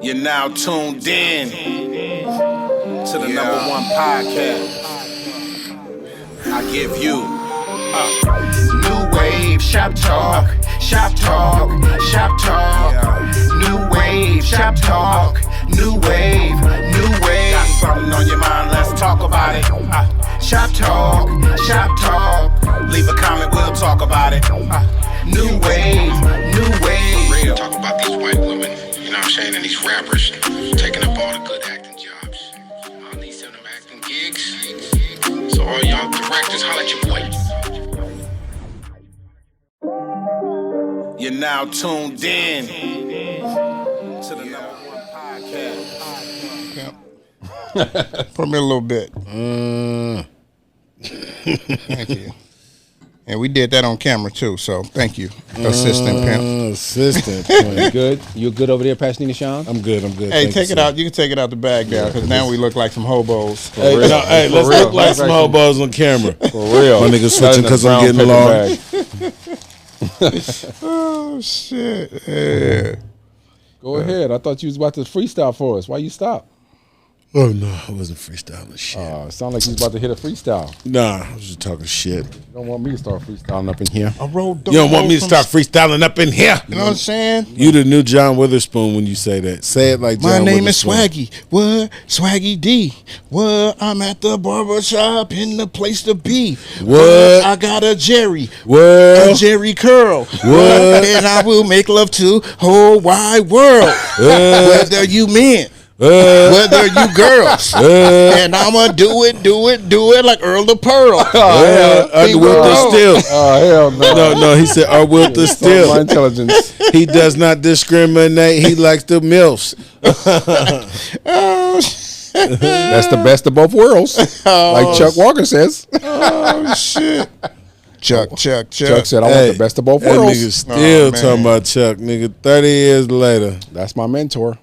You're now tuned in to the #1 podcast. I give you Nuwave, Shop Talk, Shop Talk, Shop Talk. Nuwave, Shop Talk, Nuwave, Nuwave. Got something on your mind? Let's talk about it. Shop Talk, Shop Talk. Leave a comment, we'll talk about it. Nuwave, Nuwave. Talk about these white women, you know what I'm saying, and these rappers taking up all the good acting jobs. All these them acting gigs. So all y'all directors, holla at your boy. You're now tuned in to the #1 podcast. Put me a little bit. Thank you. And we did that on camera too, so thank you, assistant pimp. Assistant. You good? You good over there, Pastor Sean? I'm good. Hey, Thank take you, it out. You can take it out the bag now, because now we look like some hobos. Hey, let's look like some hobos on camera. For real. My nigga switching because I'm getting along. Oh shit! Yeah. Go ahead. I thought you was about to freestyle for us. Why you stop? Oh no, I wasn't freestyling shit. It sounded like you was about to hit a freestyle. Nah, I was just talking shit. You don't want me to start freestyling up in here. I rolled. You don't want me to start freestyling up in here. You know what I'm saying? You the new John Witherspoon when you say that. Say it like John My name is Witherspoon. Swaggy. What? Swaggy D. What? I'm at the barbershop in the place to be. What? I got a Jerry. What? A Jerry curl. What? And I will make love to whole wide world. Whether you men. Whether you girls. And I'ma do it like Earl the Pearl. Will the still. Oh, hell no. No, he said Will the My still. intelligence. He does not discriminate. He likes the MILFs. Oh, That's the best of both worlds. Like Chuck Walker says. oh shit. Chuck. Chuck said, I want the best of both That worlds. nigga still man. talking about Chuck, nigga. 30 years later. That's my mentor.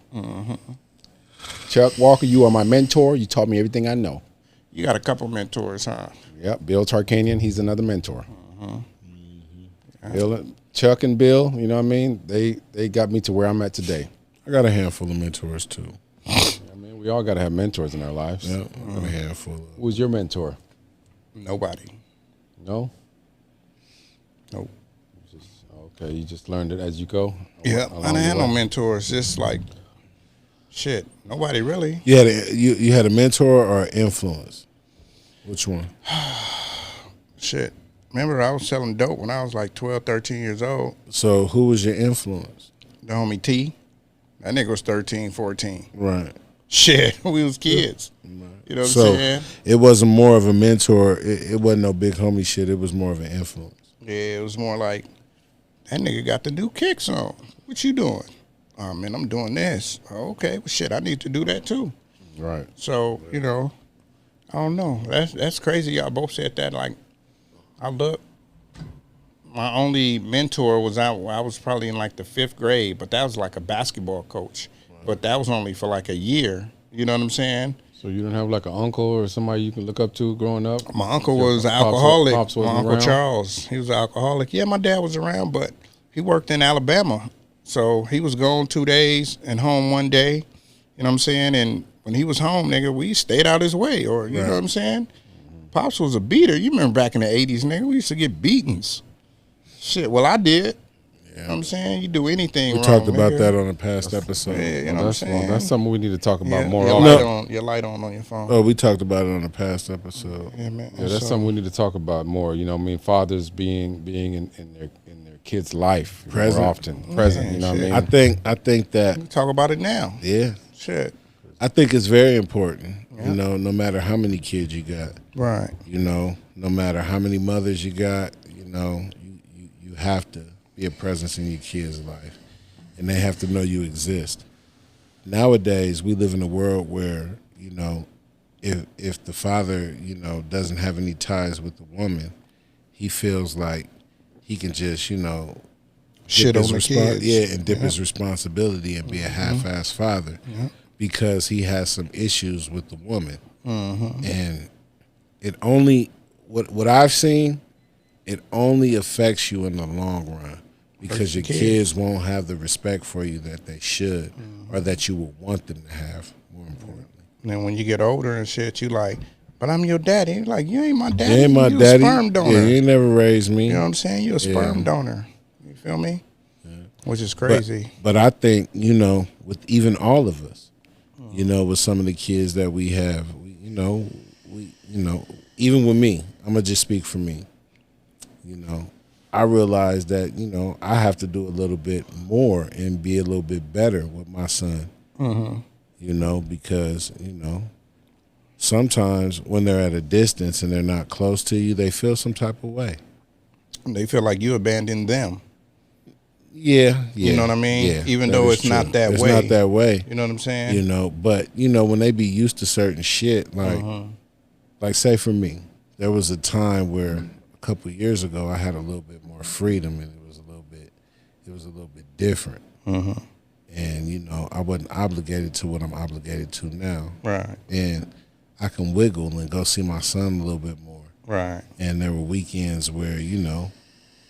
Chuck Walker, you are my mentor. You taught me everything I know. You got a couple mentors, huh? Yep, Bill Tarkanian, he's another mentor. Chuck and Bill, you know what I mean? They got me to where I'm at today. I got a handful of mentors too. I mean, we all got to have mentors in our lives. Yep, I got a handful of. Who's your mentor? Nobody. No? Nope. Okay, you just learned it as you go? Yeah, Along I didn't the have no way? mentors. Just like, shit, nobody really. You had a mentor or an influence? Which one? Shit. Remember, I was selling dope when I was like 12, 13 years old. So who was your influence? The homie T. That nigga was 13, 14. Right. Shit, we was kids. You know what I'm So saying? it wasn't more of a mentor. It wasn't no big homie shit. It was more of an influence. Yeah, it was more like, that nigga got the new kicks on. What you doing? Oh, man, I'm doing this. Oh, okay, well, shit, I need to do that too. Right. So, you know, I don't know. That's crazy. Y'all both said that. Like, I look, my only mentor was I was probably in like the 5th grade, but that was like a basketball coach. Right. But that was only for like a year. You know what I'm saying? So you didn't have like an uncle or somebody you can look up to growing up? My uncle was an alcoholic. Pops my wasn't Uncle around? Charles, he was an alcoholic. Yeah, my dad was around, but he worked in Alabama. So he was gone 2 days and home 1 day. You know what I'm saying? And when he was home, nigga, we stayed out his way. Or, you know what I'm saying? Pops was a beater. You remember back in the 80s, nigga, we used to get beatings. Shit, well, I did. You know what I'm saying? You do anything We wrong, talked about nigga. that on a past episode. Yeah, you know what I'm saying? That's something we need to talk about Yeah, more your often. light on your phone. Oh, we talked about it on a past episode. Yeah, man. Yeah, that's something we need to talk about more. You know what I mean? Fathers being in their kids' life Present. more often. Present, you know what I mean? I think that We talk about it now. yeah. Shit. I think it's very important. You know, no matter how many kids you got. Right. You know, no matter how many mothers you got, you know, you have to be a presence in your kid's life. And they have to know you exist. Nowadays, we live in a world where, you know, if the father, you know, doesn't have any ties with the woman, he feels like he can just, you know, Shit on the kids. Yeah, and dip his responsibility and be a half-assed father because he has some issues with the woman. And it only, what I've seen, it only affects you in the long run. because your kids won't have the respect for you that they should, or that you would want them to have. More importantly, And then when you get older and shit, you like, but I'm your daddy. You're like, you ain't my daddy. you ain't my you daddy. A sperm donor. Yeah, you ain't never raised me. You know what I'm saying? You a sperm donor. You feel me? Which is crazy. But I think, you know, with even all of us, you know, with some of the kids that we have, even with me, I'm gonna just speak for me. You know, I realize that, you know, I have to do a little bit more and be a little bit better with my son. You know, because, you know, sometimes when they're at a distance and they're not close to you, they feel some type of way. They feel like you abandoned them. Yeah. You know what I mean? Yeah, Even that though is it's not true. that it's way. It's not that way. You know what I'm saying? You know, but, you know, when they be used to certain shit, like say for me, there was a time where a couple of years ago I had a little bit more freedom, and it was a little bit different. And, you know, I wasn't obligated to what I'm obligated to now. Right. And I can wiggle and go see my son a little bit more. Right. And there were weekends where, you know,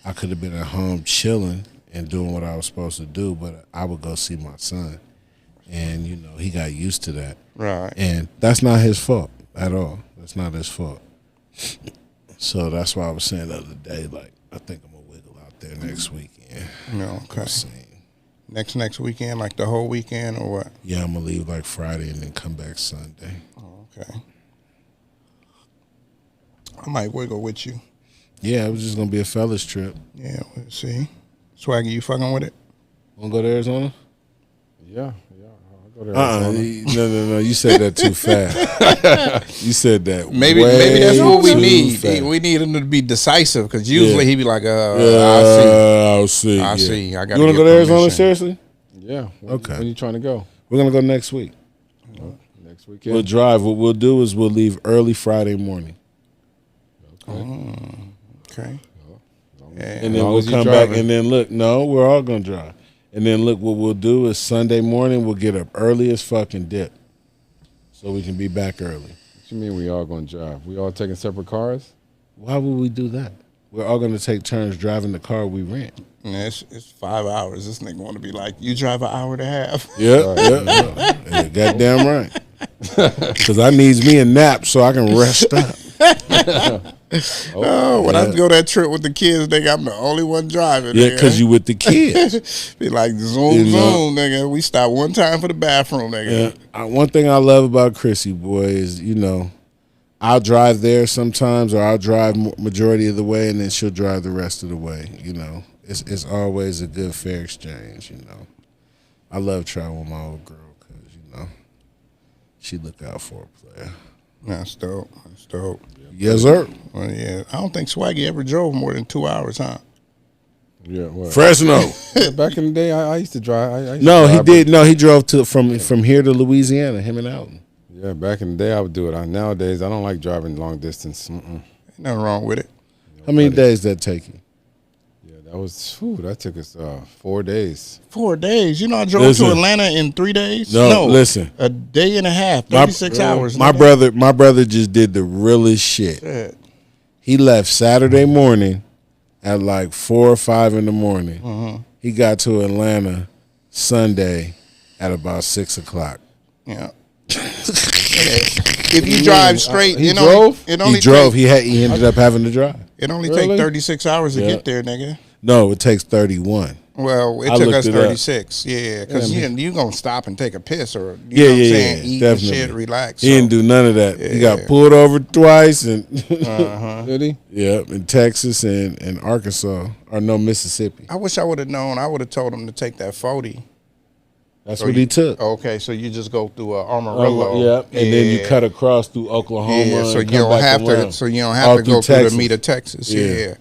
I could have been at home chilling and doing what I was supposed to do, but I would go see my son. And, you know, he got used to that. Right. And that's not his fault at all. That's not his fault. So that's why I was saying the other day, like, I think I'm going to wiggle out there next weekend. No, okay. See. Next weekend, like the whole weekend or what? Yeah, I'm going to leave like Friday and then come back Sunday. Oh, okay. I might wiggle with you. Yeah, it was just going to be a fellas trip. Yeah, we'll see. Swaggy, you fucking with it? Want to go to Arizona? Yeah. I'll go to Arizona. No. You said that too fast. You said that. Maybe way that's what we too need. fast. We need him to be decisive because usually he be like, I'll see. I see. I got. You want to go to Arizona? Seriously? Yeah. Okay. When you trying to go? We're gonna go next week. Next weekend. We'll drive. What we'll do is we'll leave early Friday morning, Okay. and then we'll come back. And then look, no, we're all gonna drive. And then look, what we'll do is Sunday morning we'll get up early as fucking dip, so we can be back early. What you mean we all going to drive? We all taking separate cars? Why would we do that? We're all gonna take turns driving the car we rent. Yeah, it's 5 hours. This nigga want to be like, you drive an hour and a half. Yeah, goddamn right. Because I needs me a nap so I can rest up. When I go that trip with the kids, nigga, I'm the only one driving. Yeah, because you with the kids. Be like, zoom, nigga. We stop one time for the bathroom, nigga. Yeah. One thing I love about Chrissy, boy, is, you know, I'll drive there sometimes, or I'll drive majority of the way, and then she'll drive the rest of the way. You know, it's always a good fair exchange. You know, I love traveling with my old girl because, you know, she look out for a player. That's dope. That's dope. Yes, sir. Well, yeah, I don't think Swaggy ever drove more than 2 hours, huh? Yeah, what? Fresno. Back in the day, I used to drive. I used No, to he drive, did. No, he drove from here to Louisiana, him and Alton. Yeah, back in the day, I would do it. Nowadays, I don't like driving long distance. Ain't nothing wrong with it. How many days did that take you? Yeah, that took us 4 days. 4 days. You know, I drove to Atlanta in 3 days. No, listen. A day and a half, 36 hours. My brother just did the realest shit. Shit. He left Saturday morning at like 4 or 5 in the morning. He got to Atlanta Sunday at about 6 o'clock. Yeah. If you drive straight, he drove. He drove. He ended up having to drive. It only takes 36 hours to get there, nigga. No, it takes 31. Well, it took us 36. Yeah, because you gonna stop and take a piss or you know what I'm saying, eat definitely. and shit, relax. He didn't do none of that. He got pulled over twice, and Did he? yeah, in Texas and Arkansas, or no, Mississippi. I wish I would have known. I would have told him to take that 40. That's what he took. Okay, so you just go through Amarillo. Yeah, and then you cut across through Oklahoma. Yeah, so and you come don't back have around. to. So you don't have All to go through Texas. the meat of Texas. Yeah.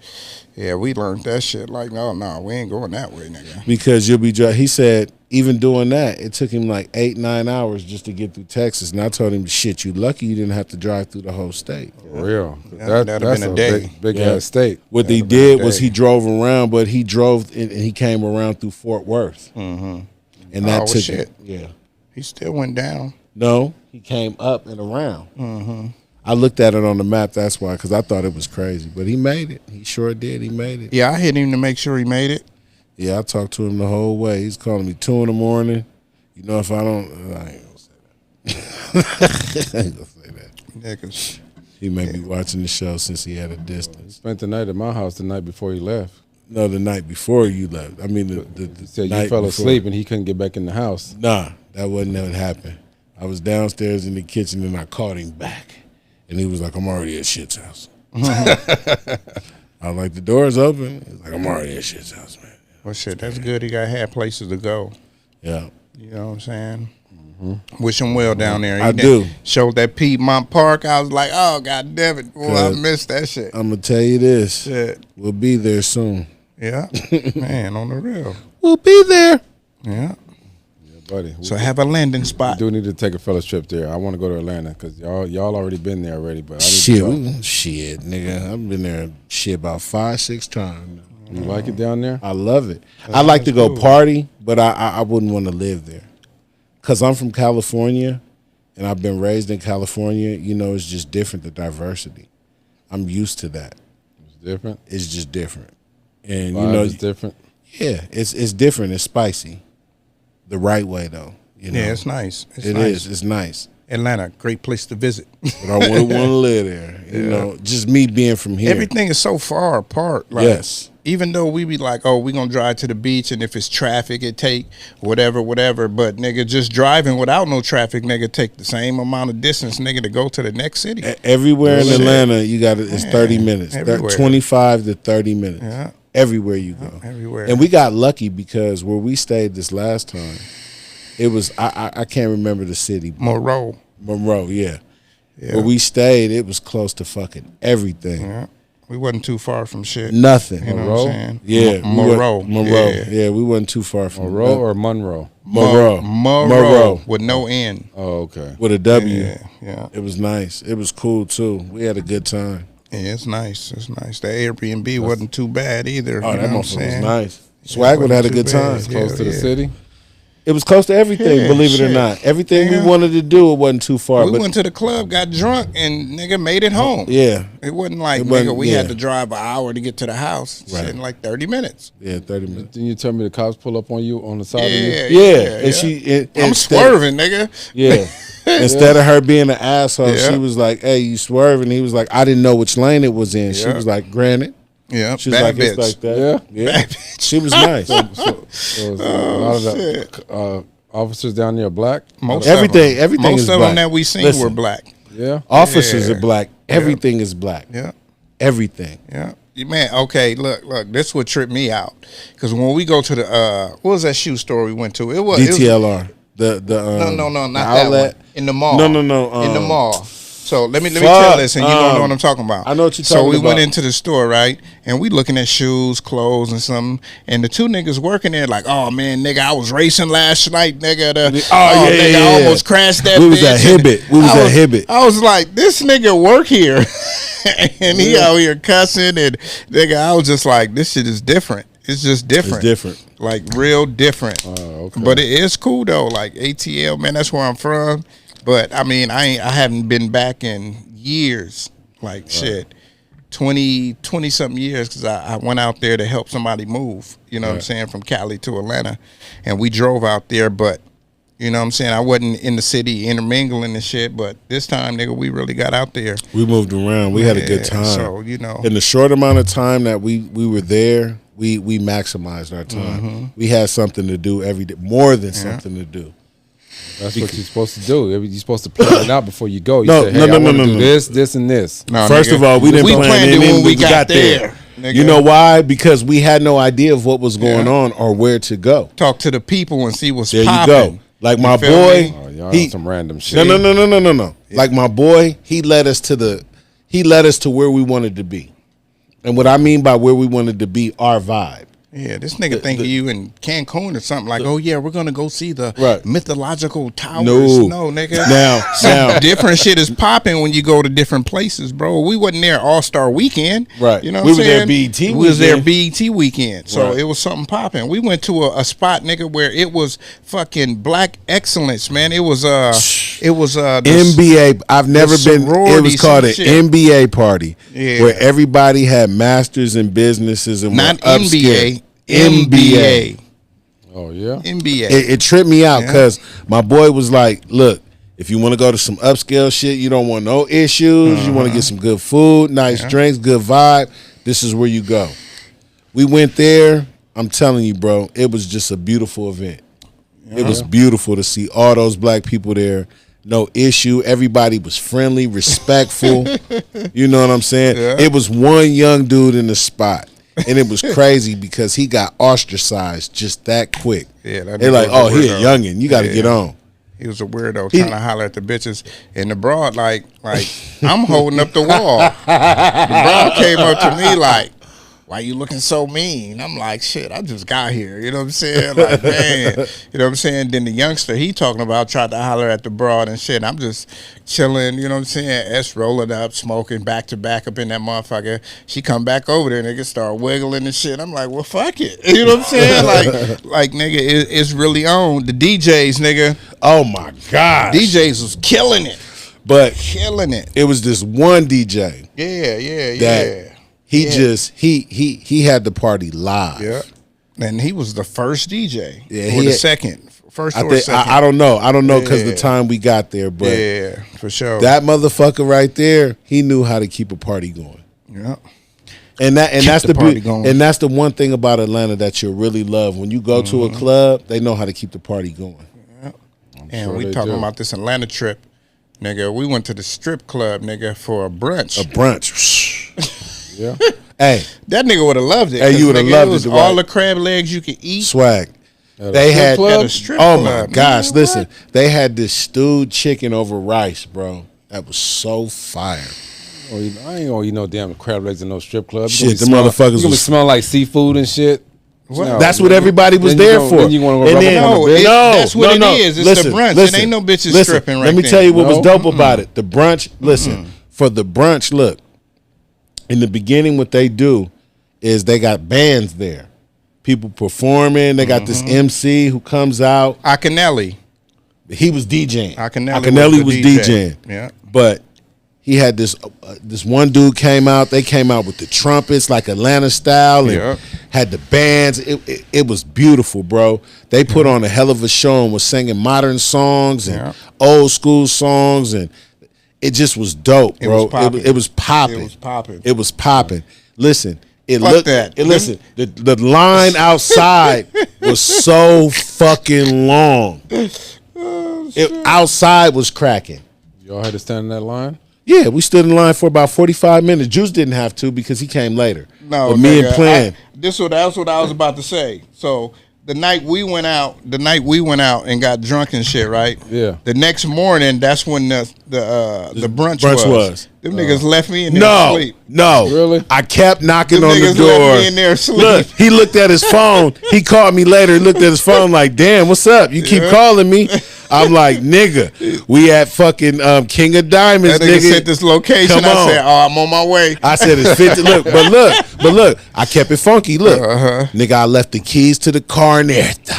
Yeah, we learned that shit. Like, no, we ain't going that way, nigga. Because you'll be he said even doing that, it took him like 8-9 hours just to get through Texas. And I told him, shit, you lucky you didn't have to drive through the whole state. For real. That'd have That's been a day. Big ass state. What he did was he drove around, but he drove and he came around through Fort Worth. And that took shit. Yeah. He still went down. No, he came up and around. I looked at it on the map, that's why, because I thought it was crazy. But he made it. He sure did. He made it. Yeah, I hit him to make sure he made it. Yeah, I talked to him the whole way. He's calling me 2 in the morning. You know, if I don't, I ain't gonna say that. I ain't gonna say that. Niggas. He may be watching the show since he had a distance. Spent the night at my house the night before he left. No, the night before you left. I mean, the He said night you fell before. asleep and he couldn't get back in the house. Nah, that wasn't what happened. I was downstairs in the kitchen and I called him back. And he was like, I'm already at Shit's house. I was like, the door's open. He's like, I'm already at Shit's house, man. Well, shit, that's good. He got had places to go. Yeah. You know what I'm saying? Wish him well down there. I do. Showed that Piedmont Park. I was like, oh, God damn it. Boy, I missed that shit. I'm going to tell you this. Shit. We'll be there soon. Yeah. Man, on the real. We'll be there. Yeah. Yeah, buddy. So have a landing spot. We do need to take a fellas trip there. I want to go to Atlanta because y'all already been there already. But I need to go. Shit, nigga. I've been there about 5-6 times. You like it down there? I love it. I like to go party, but I wouldn't want to live there. Because I'm from California, and I've been raised in California. You know, it's just different, the diversity. I'm used to that. It's different. It's just different. And, Vibe you know, is different. Yeah, it's different. It's spicy. The right way, though. You know? Yeah, it's nice. It is. It's nice. Atlanta, great place to visit. But I wouldn't want to live there. You know, just me being from here. Everything is so far apart. Like, Yes. Even though we be like, oh, we gonna drive to the beach, and if it's traffic, it take whatever. But nigga, just driving without no traffic, nigga, take the same amount of distance, nigga, to go to the next city. Everywhere in Atlanta, you got it's 30 minutes, everywhere. 25 to 30 minutes. Yeah. Everywhere you go, everywhere. And we got lucky because where we stayed this last time, it was I can't remember the city. Monroe, yeah. Where we stayed, it was close to fucking everything. Yeah. We wasn't too far from shit. Nothing. You know what I'm saying? Yeah, Monroe. Yeah, we wasn't too far from Monroe or Monroe? Monroe with no N. Oh, okay. With a W. Yeah. It was nice. It was cool too. We had a good time. Yeah, it's nice. It's nice. The Airbnb wasn't too bad either. Oh, you know that what I'm motherfucker saying? was nice. Swagwood had a good time. bad. Close to the city? It was close to everything, Yeah, believe it or shit. not. Everything Yeah. we wanted to do, it wasn't too far. We but went to the club, got drunk, and nigga made it home. yeah, It wasn't like, It wasn't- nigga, we yeah. had to drive an hour to get to the house. Right. Shit, in like 30 minutes. yeah, 30 minutes. Didn't you tell me the cops pull up on you on the side of you? Yeah, and she. I'm swerving, nigga. Yeah. Instead of her being an asshole, Yeah. she was like, "Hey, you swerving?" He was like, "I didn't know which lane it was in." She Yeah. was like, "Granted." Yeah, She was bad like, bitch. "It's like that." Yeah. She was nice. So a lot of the officers down there are black? Most Everything of them, most is of black. them that we seen Listen. were black. Yeah. Officers Yeah. are black. Everything is black. Yeah, Everything. yeah. Man, okay, look, this would trip me out. Because when we go to the, what was that shoe store we went to? It was DTLR. no, not that outlet. one. In the mall. No. in the mall. So let me fuck, tell this, and you don't know what I'm talking about. I know what you're So talking we went about. into the store, right, and we looking at shoes, clothes, and something. And the two niggas working there, like, oh man, nigga, I was racing last night, nigga. Nigga, I almost crashed that. We was bitch. at Hibbett. We was at Hibbett. I was like, this nigga work here, and he out here cussing, and nigga, I was just like, this shit is different. It's just different. It's different. Like real different. Okay. But it is cool though. Like ATL, man, that's where I'm from. But I mean, I haven't been back in years. Like shit, 20 something years, because I went out there to help somebody move. You know what I'm saying, from Cali to Atlanta, and we drove out there. But you know what I'm saying, I wasn't in the city intermingling and shit. But this time, nigga, we really got out there. We moved around. We had a good Yeah, time. So you know, In the short amount of time that we were there, we maximized our time. We had something to do every day, more than something to do. That's what you're supposed to do. You're supposed to plan it out before you go. You No, say, no, hey, no, I no, want to no, do no. this, and this. No, First nigga, of all, we didn't plan planned it when we got there. Nigga. You know why? Because we had no idea of what was going on or where to go. Talk to the people and see what's There popping. you go. Like my feel boy, me? Oh, y'all he on some random shit. no. Like my boy, he led us to where we wanted to be. And what I mean by where we wanted to be, our vibe. Yeah, this nigga think you in Cancun or something like, oh yeah, we're gonna go see the Right. mythological towers. No. No, nigga. Now, Different shit is popping when you go to different places, bro. We wasn't there All-Star Weekend. Right. You know We what I'm was there saying? BET We was there weekend. BET weekend. So Right. it was something popping. We went to a spot, nigga, where it was fucking black excellence, man. It was the NBA. I've never been. It sororities was called an and shit. NBA party Yeah. where everybody had masters in businesses and not were upscale. NBA. NBA. Oh yeah. NBA. It tripped me out because my boy was like, look, if you want to go to some upscale shit, you don't want no issues, you want to get some good food, nice drinks, good vibe, this is where you go. We went there. I'm telling you, bro, it was just a beautiful event. It was beautiful to see all those black people there. No issue. Everybody was friendly, respectful. You know what I'm saying? Yeah. It was one young dude in the spot. And it was crazy because he got ostracized just that quick. Yeah, that they're like, nigga was oh, a he a weirdo. youngin'. You got to get on. He was a weirdo trying to holler at the bitches. And the broad, like I'm holding up the wall. The broad came up to me like, why you looking so mean? I'm like, shit, I just got here. You know what I'm saying? Like, man. You know what I'm saying? Then the youngster, he talking about tried to holler at the broad and shit. I'm just chilling, you know what I'm saying? S rolling up, smoking back to back up in that motherfucker. She come back over there, nigga, start wiggling and shit. I'm like, well, fuck it. You know what I'm saying? Like nigga, it's really on. The DJs, nigga. Oh, my God. DJs was killing it. But Killing it. it was this one DJ Yeah. that he just, he had the party live. Yeah. And he was the first DJ. Yeah, or he the had- second. First I or think second. I don't know because the Yeah. time we got there, but Yeah, for sure. that motherfucker right there, he knew how to keep a party going. Yeah. And that's the the party beauty, going. and that's the one thing about Atlanta that you'll really love. When you go to a club, they know how to keep the party going. And sure we they talking do. about this Atlanta trip. Nigga, we went to the strip club, nigga, for a brunch. A brunch. Yeah. Hey, That nigga would have loved it. Hey, you 'cause, would've nigga, loved it. Was it, all right? the crab legs you could eat. swag. At a They strip had club? At a strip oh club. my gosh, Man, listen. what? They had this stewed chicken over rice, bro. That was so fire. Oh, I ain't gonna eat no damn crab legs in no strip club. Shit, the You motherfuckers gonna be was- smell like seafood and shit. No, That's what everybody was then you there gonna- for. Then you want to And go then- rub up on the bitch? that's what it is. It's the brunch. It ain't no bitches stripping right Let me there. tell you what was No. dope about it. The brunch, listen, for the brunch, look, in the beginning, what they do is they got bands there. People performing. They got this MC who comes out. Akinelli. He was DJing. Akinelli was the DJing. Yeah. But he had this one dude came out. They came out with the trumpets like Atlanta style and Yeah. had the bands. It was beautiful, bro. They put on a hell of a show and was singing modern songs and Yeah. old school songs, and it just was dope, bro. was popping. It was popping. It was popping. It was popping. Listen. It Fuck looked that. Listen, the line outside was so fucking long. Outside was cracking. Y'all had to stand in that line. Yeah, we stood in line for about 45 minutes. Juice didn't have to because he came later. No, but me nigga, and Plan. that's what I was about to say. So the night we went out and got drunk and shit, right? Yeah. The next morning, that's when the brunch was. Them niggas left me in there No, asleep. no. Really? I kept knocking Them on the niggas door. left me in there asleep. Look, he looked at his phone. He called me later. He looked at his phone like, damn, what's up? You keep calling me. I'm like, nigga, we at fucking King of Diamonds, That nigga nigga. sent this location. Come I on. said, "Oh, I'm on my way." I said it's 50. But look, I kept it funky. Look, nigga, I left the keys to the car and everything.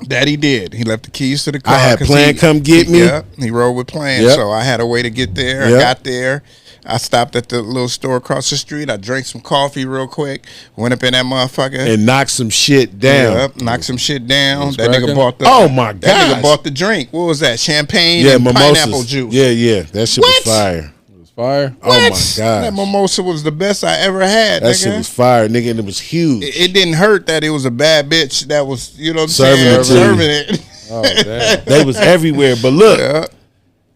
That he did. He left the keys to the car. I had 'cause Plan come get me. Yeah, he rode with Plan, Yep. so I had a way to get there. Yep. I got there. I stopped at the little store across the street. I drank some coffee real quick. Went up in that motherfucker. And knocked some shit down. Yep, knocked some shit down. Was That nigga cracking? bought the. Oh, my That gosh. nigga bought the drink. What was that? Champagne Yeah, and mimosas. pineapple juice. Yeah, that shit What? was fire. It was fire. Oh my That god, mimosa was the best I ever had. that nigga. shit was fire, nigga, and it was huge. It didn't hurt that it was a bad bitch that was, you know what I'm Serving saying, it to you. serving it. Oh damn. They was everywhere. But look, Yeah.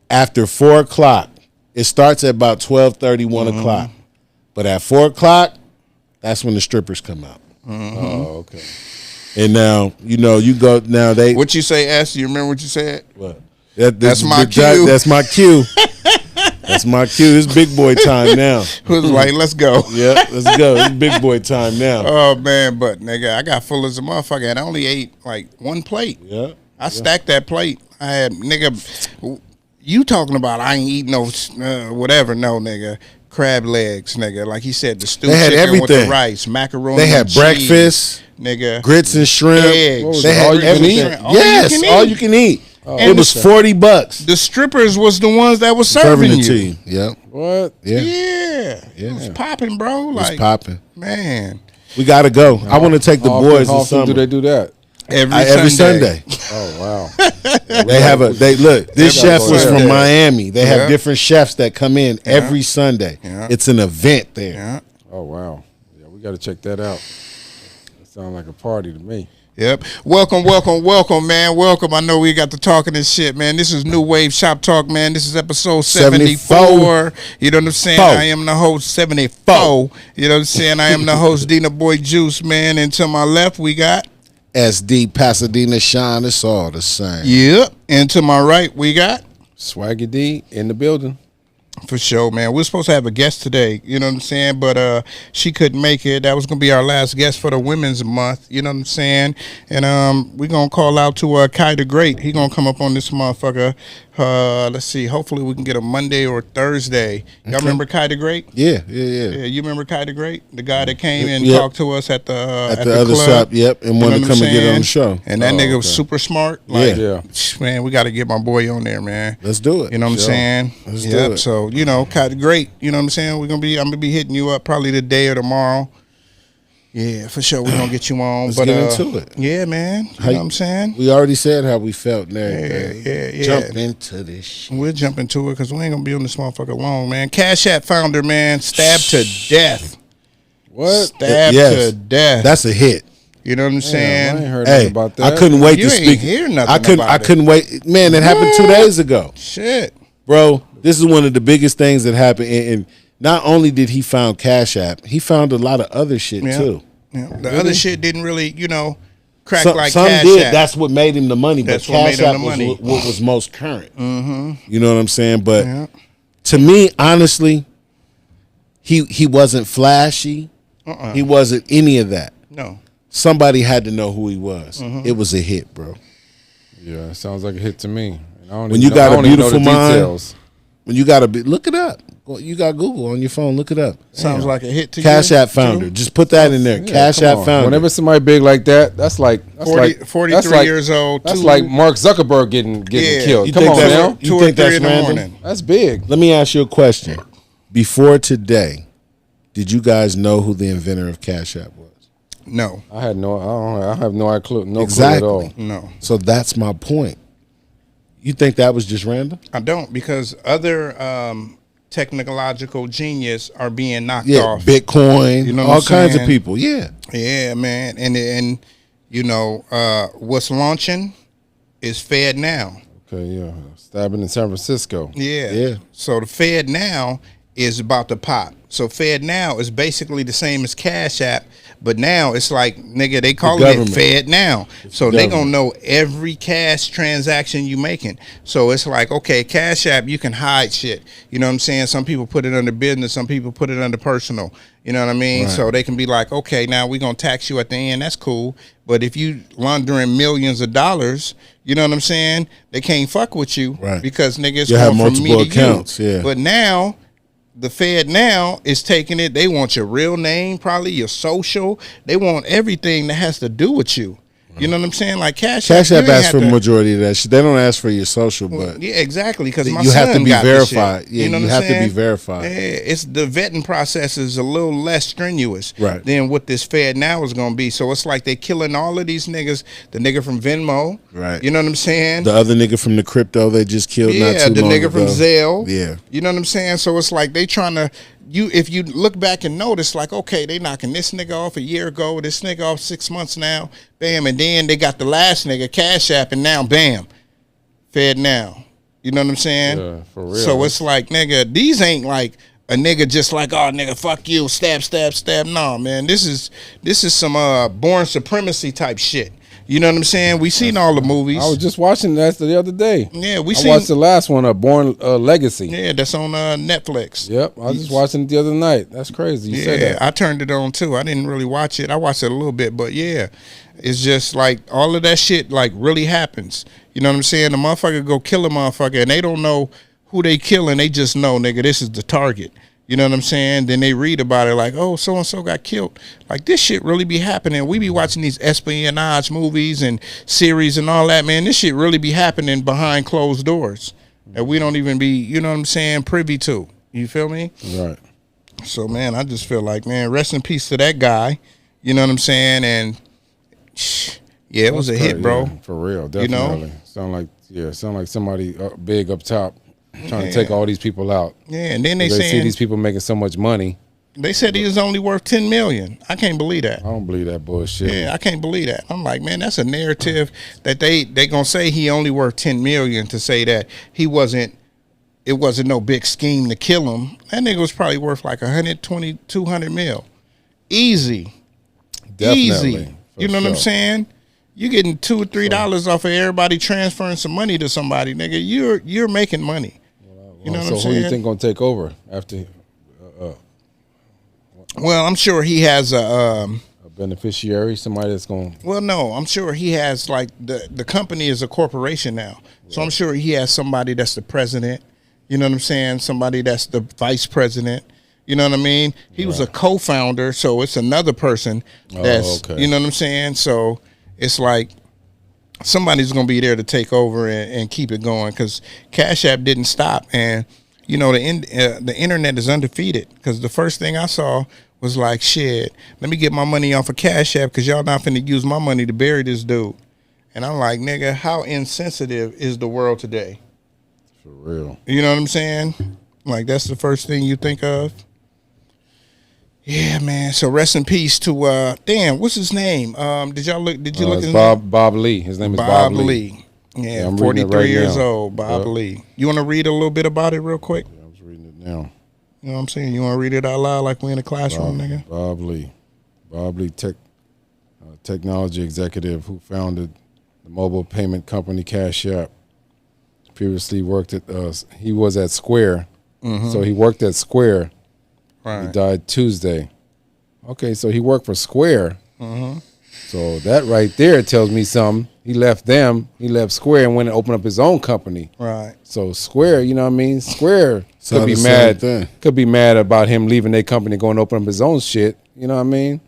after 4 o'clock, it starts at about 12:30, 1 o'clock. But at 4 o'clock, that's when the strippers come out. Oh okay. And now, you go now. They What you say, S? You remember what you said? what? That's my cue. That's my cue. That's my cue. It's big boy time now. Who was like, let's go. Yeah, let's go. It's big boy time now. Oh man, but nigga, I got full as a motherfucker, and I only ate like one plate. Yeah. I stacked that plate. I had nigga. You talking about I ain't eating no whatever? No, nigga. Crab legs, nigga. Like he said, the stewed They had chicken with the everything. rice, macaroni. They had and cheese, breakfast, nigga. grits and shrimp. Eggs. What was They it, had all you can everything. eat? All you Yes, can all eat. you can eat. And It was the- $40. The strippers was the ones that was serving Serving it you. to you. Yep. What? Yeah. Yeah, it was popping, bro. It was Like, popping. man. We gotta go. I want to take the boys How this often summer. do they do that? Every Sunday. Oh wow. They have look. This chef was Sunday. from Miami. They Yeah. have different chefs that come in every Sunday. Yeah. It's an event there. Yeah. Oh wow. Yeah, we got to check that out. That sounds like a party to me. Yep. Welcome, man. Welcome. I know we got to talking and shit, man. This is Nuwave Shop Talk, man. This is episode 74. You know what I'm saying? I am the host, 74. You know what I'm saying? I am the host, Dina Boy Juice, man. And to my left, we got... SD Pasadena Shine. It's all the same. Yep. And to my right, we got... Swaggy D in the building. For sure, man. We're supposed to have a guest today, you know what I'm saying? But she couldn't make it. That was gonna be our last guest for the Women's Month, you know what I'm saying? And we're gonna call out to Kai the Great. He gonna come up on this motherfucker. Let's see. Hopefully we can get a Monday or Thursday. Y'all remember Kai the Great? Yeah. Yeah, you remember Kai the Great? The guy that came and Yep. talked to us at the other club. shop, yep, and You wanted know to what come I'm and get on the saying? show. And that nigga was okay. super smart. Like, Yeah. man, we got to get my boy on there, man. Let's do it. You know what I'm saying? Let's do it. So, you know, Kai the Great, you know what I'm saying? I'm gonna be hitting you up probably today or tomorrow. Yeah, for sure. We're gonna get you on. Let's but get into it. Yeah, man. You know what I'm saying? We already said how we felt and everything. Yeah. Jump into this shit. We'll jump into it because we ain't gonna be on this motherfucker long, man. Cashapp founder, man, stabbed to death. What? Stabbed Yes. to death. That's a hit. You know what I'm Damn, saying? I ain't heard Hey, nothing about that. I couldn't wait You to ain't speak. hear nothing I couldn't. about I it. couldn't wait. Man, it happened 2 days ago, Shit. bro. This is one of the biggest things that happened. And not only did he found Cash App, he found a lot of other shit Yeah. too. Yeah. The other shit didn't really, crack Some, like some Cash did. App. That's what made him the money. That's but what Cash made him App the money. was what was most current. Mm-hmm. You know what I'm saying? But to me, honestly, he wasn't flashy. He wasn't any of that. No. Somebody had to know who he was. Mm-hmm. It was a hit, bro. Yeah, it sounds like a hit to me. And I don't When even you got I a don't even know beautiful the mind, details. when you got to look it up. Well, you got Google on your phone. Look it up. Sounds like a hit to Cash you. App founder. Drew? Just put that in there. Yeah, Cash come App on. founder. Whenever somebody big like that, that's like 43 years old. That's like Mark Zuckerberg getting Yeah. killed. You Come think on that's- now. you 2 or think 3 that's in the random? morning. That's big. Let me ask you a question. Before today, did you guys know who the inventor of Cash App was? No. I have no clue. No Exactly. clue at all. No. So that's my point. You think that was just random? I don't, because other technological genius are being knocked Yeah, off. Bitcoin, You know what all I'm kinds of saying? people. Yeah. Yeah, man. And what's launching is Fed Now. Okay, yeah. Stabbing in San Francisco. Yeah. Yeah. So the Fed Now is about to pop. So Fed Now is basically the same as Cash App, but now it's like, nigga, they calling it government. Fed Now. So the they gonna government. know every cash transaction you making. So it's like, okay, Cash App, you can hide shit. You know what I'm saying? Some people put it under business, some people put it under personal. You know what I mean? Right. So they can be like, okay, now we gonna tax you at the end. That's cool. But if you laundering millions of dollars, you know what I'm saying? They can't fuck with you, Right. because nigga, it's You have going from me multiple to accounts, you. yeah. But now the Fed now is taking it. They want your real name, probably your social. They want everything that has to do with you. You know what I'm saying? Like Cash App. Cash you App ain't asks have for to- the majority of that shit. They don't ask for your social, but Yeah, exactly. Because my you have to son be got the shit. verified. Yeah, you what I'm have to be saying? verified. Yeah, it's the vetting process is a little less strenuous Right. than what this Fed now is going to be. So it's like they killing all of these niggas. The nigga from Venmo, Right. You know what I'm saying? the other nigga from the crypto they just killed not Yeah, too the long nigga from ago. Zelle. Yeah. You know what I'm saying? So it's like they trying to if you look back and notice, like, okay, they knocking this nigga off a year ago, this nigga off 6 months now, bam, and then they got the last nigga, Cash App, and now bam, Fed Now. You know what I'm saying? Yeah, for real. So it's like, nigga, these ain't like a nigga just like, oh nigga, fuck you, stab, stab, stab. No, man, this is some born supremacy type shit. You know what I'm saying? We seen all the movies. I was just watching that the other day. Yeah, I seen. watched the last one, Born Legacy. Yeah, that's on Netflix. Yep, I was just watching it the other night. That's crazy. You said Yeah, that. I turned it on too. I didn't really watch it. I watched it a little bit, but yeah, it's just like all of that shit like really happens. You know what I'm saying? The motherfucker go kill a motherfucker and they don't know who they killing. They just know, nigga, this is the target. You know what I'm saying? Then they read about it like, oh, so-and-so got killed. Like, this shit really be happening. We be watching these espionage movies and series and all that, man. This shit really be happening behind closed doors that we don't even be, you know what I'm saying, privy to. You feel me? Right. So, man, I just feel like, man, rest in peace to that guy. You know what I'm saying? And yeah, it was a hit, bro. Yeah, for real, definitely. You know? Sound like somebody big up top trying to take all these people out. Yeah, and then they see saying these people making so much money. they said he was only worth 10 million. I can't believe that. I don't believe that bullshit. Yeah, I can't believe that. I'm like, man, that's a narrative that they gonna say he only worth 10 million to say that it wasn't no big scheme to kill him. That nigga was probably worth like 120, 200 mil. Easy. Definitely, Easy. You know what I'm saying? You getting $2 or $3 off of everybody transferring some money to somebody, nigga. You're making money. You know what I'm saying? So who you think gonna take over after? Well, I'm sure he has a beneficiary, somebody that's going. Well, no, I'm sure he has like the company is a corporation now, so I'm sure he has somebody that's the president. You know what I'm saying? Somebody that's the vice president. You know what I mean? He was a co-founder, so it's another person that's. You know what I'm saying? So it's like somebody's gonna be there to take over and keep it going because Cashapp didn't stop, and you know the internet is undefeated because the first thing I saw was like, shit, let me get my money off of Cashapp because y'all not finna use my money to bury this dude. And I'm like, nigga, how insensitive is the world today? For real. You know what I'm saying? Like, that's the first thing you think of. Yeah, man. So rest in peace to, damn, what's his name? Did you look his name? Bob Lee. His name is Bob Lee. Yeah, I'm 43 right years now. old, Bob Lee. You want to read a little bit about it real quick? Yeah, I was reading it now. You know what I'm saying? You want to read it out loud like we in the classroom, nigga? Bob Lee, technology executive who founded the mobile payment company Cashapp. Previously worked at, he was at Square. So he worked at Square. Right. He died Tuesday. Okay, so he worked for Square. So that right there tells me something. He left them, he left Square and went and opened up his own company. Right. So Square, you know what I mean? Square So could be the mad. same thing. Could be mad about him leaving their company, going to open up his own shit. You know what I mean?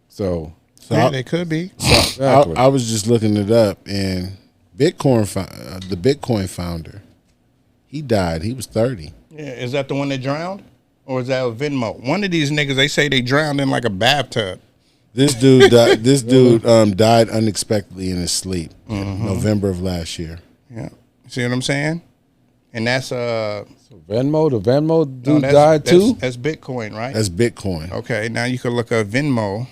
So Yeah, they could be. exactly. I was just looking it up, and the Bitcoin founder, he died. He was 30. Yeah, is that the one that drowned? Or is that a Venmo? One of these niggas, they say they drowned in like a bathtub. This dude died. Died unexpectedly in his sleep, November of last year. Yeah. See what I'm saying? And that's So Venmo, the Venmo dude no, died too? That's Bitcoin, right? That's Bitcoin. Okay, now you can look up Venmo.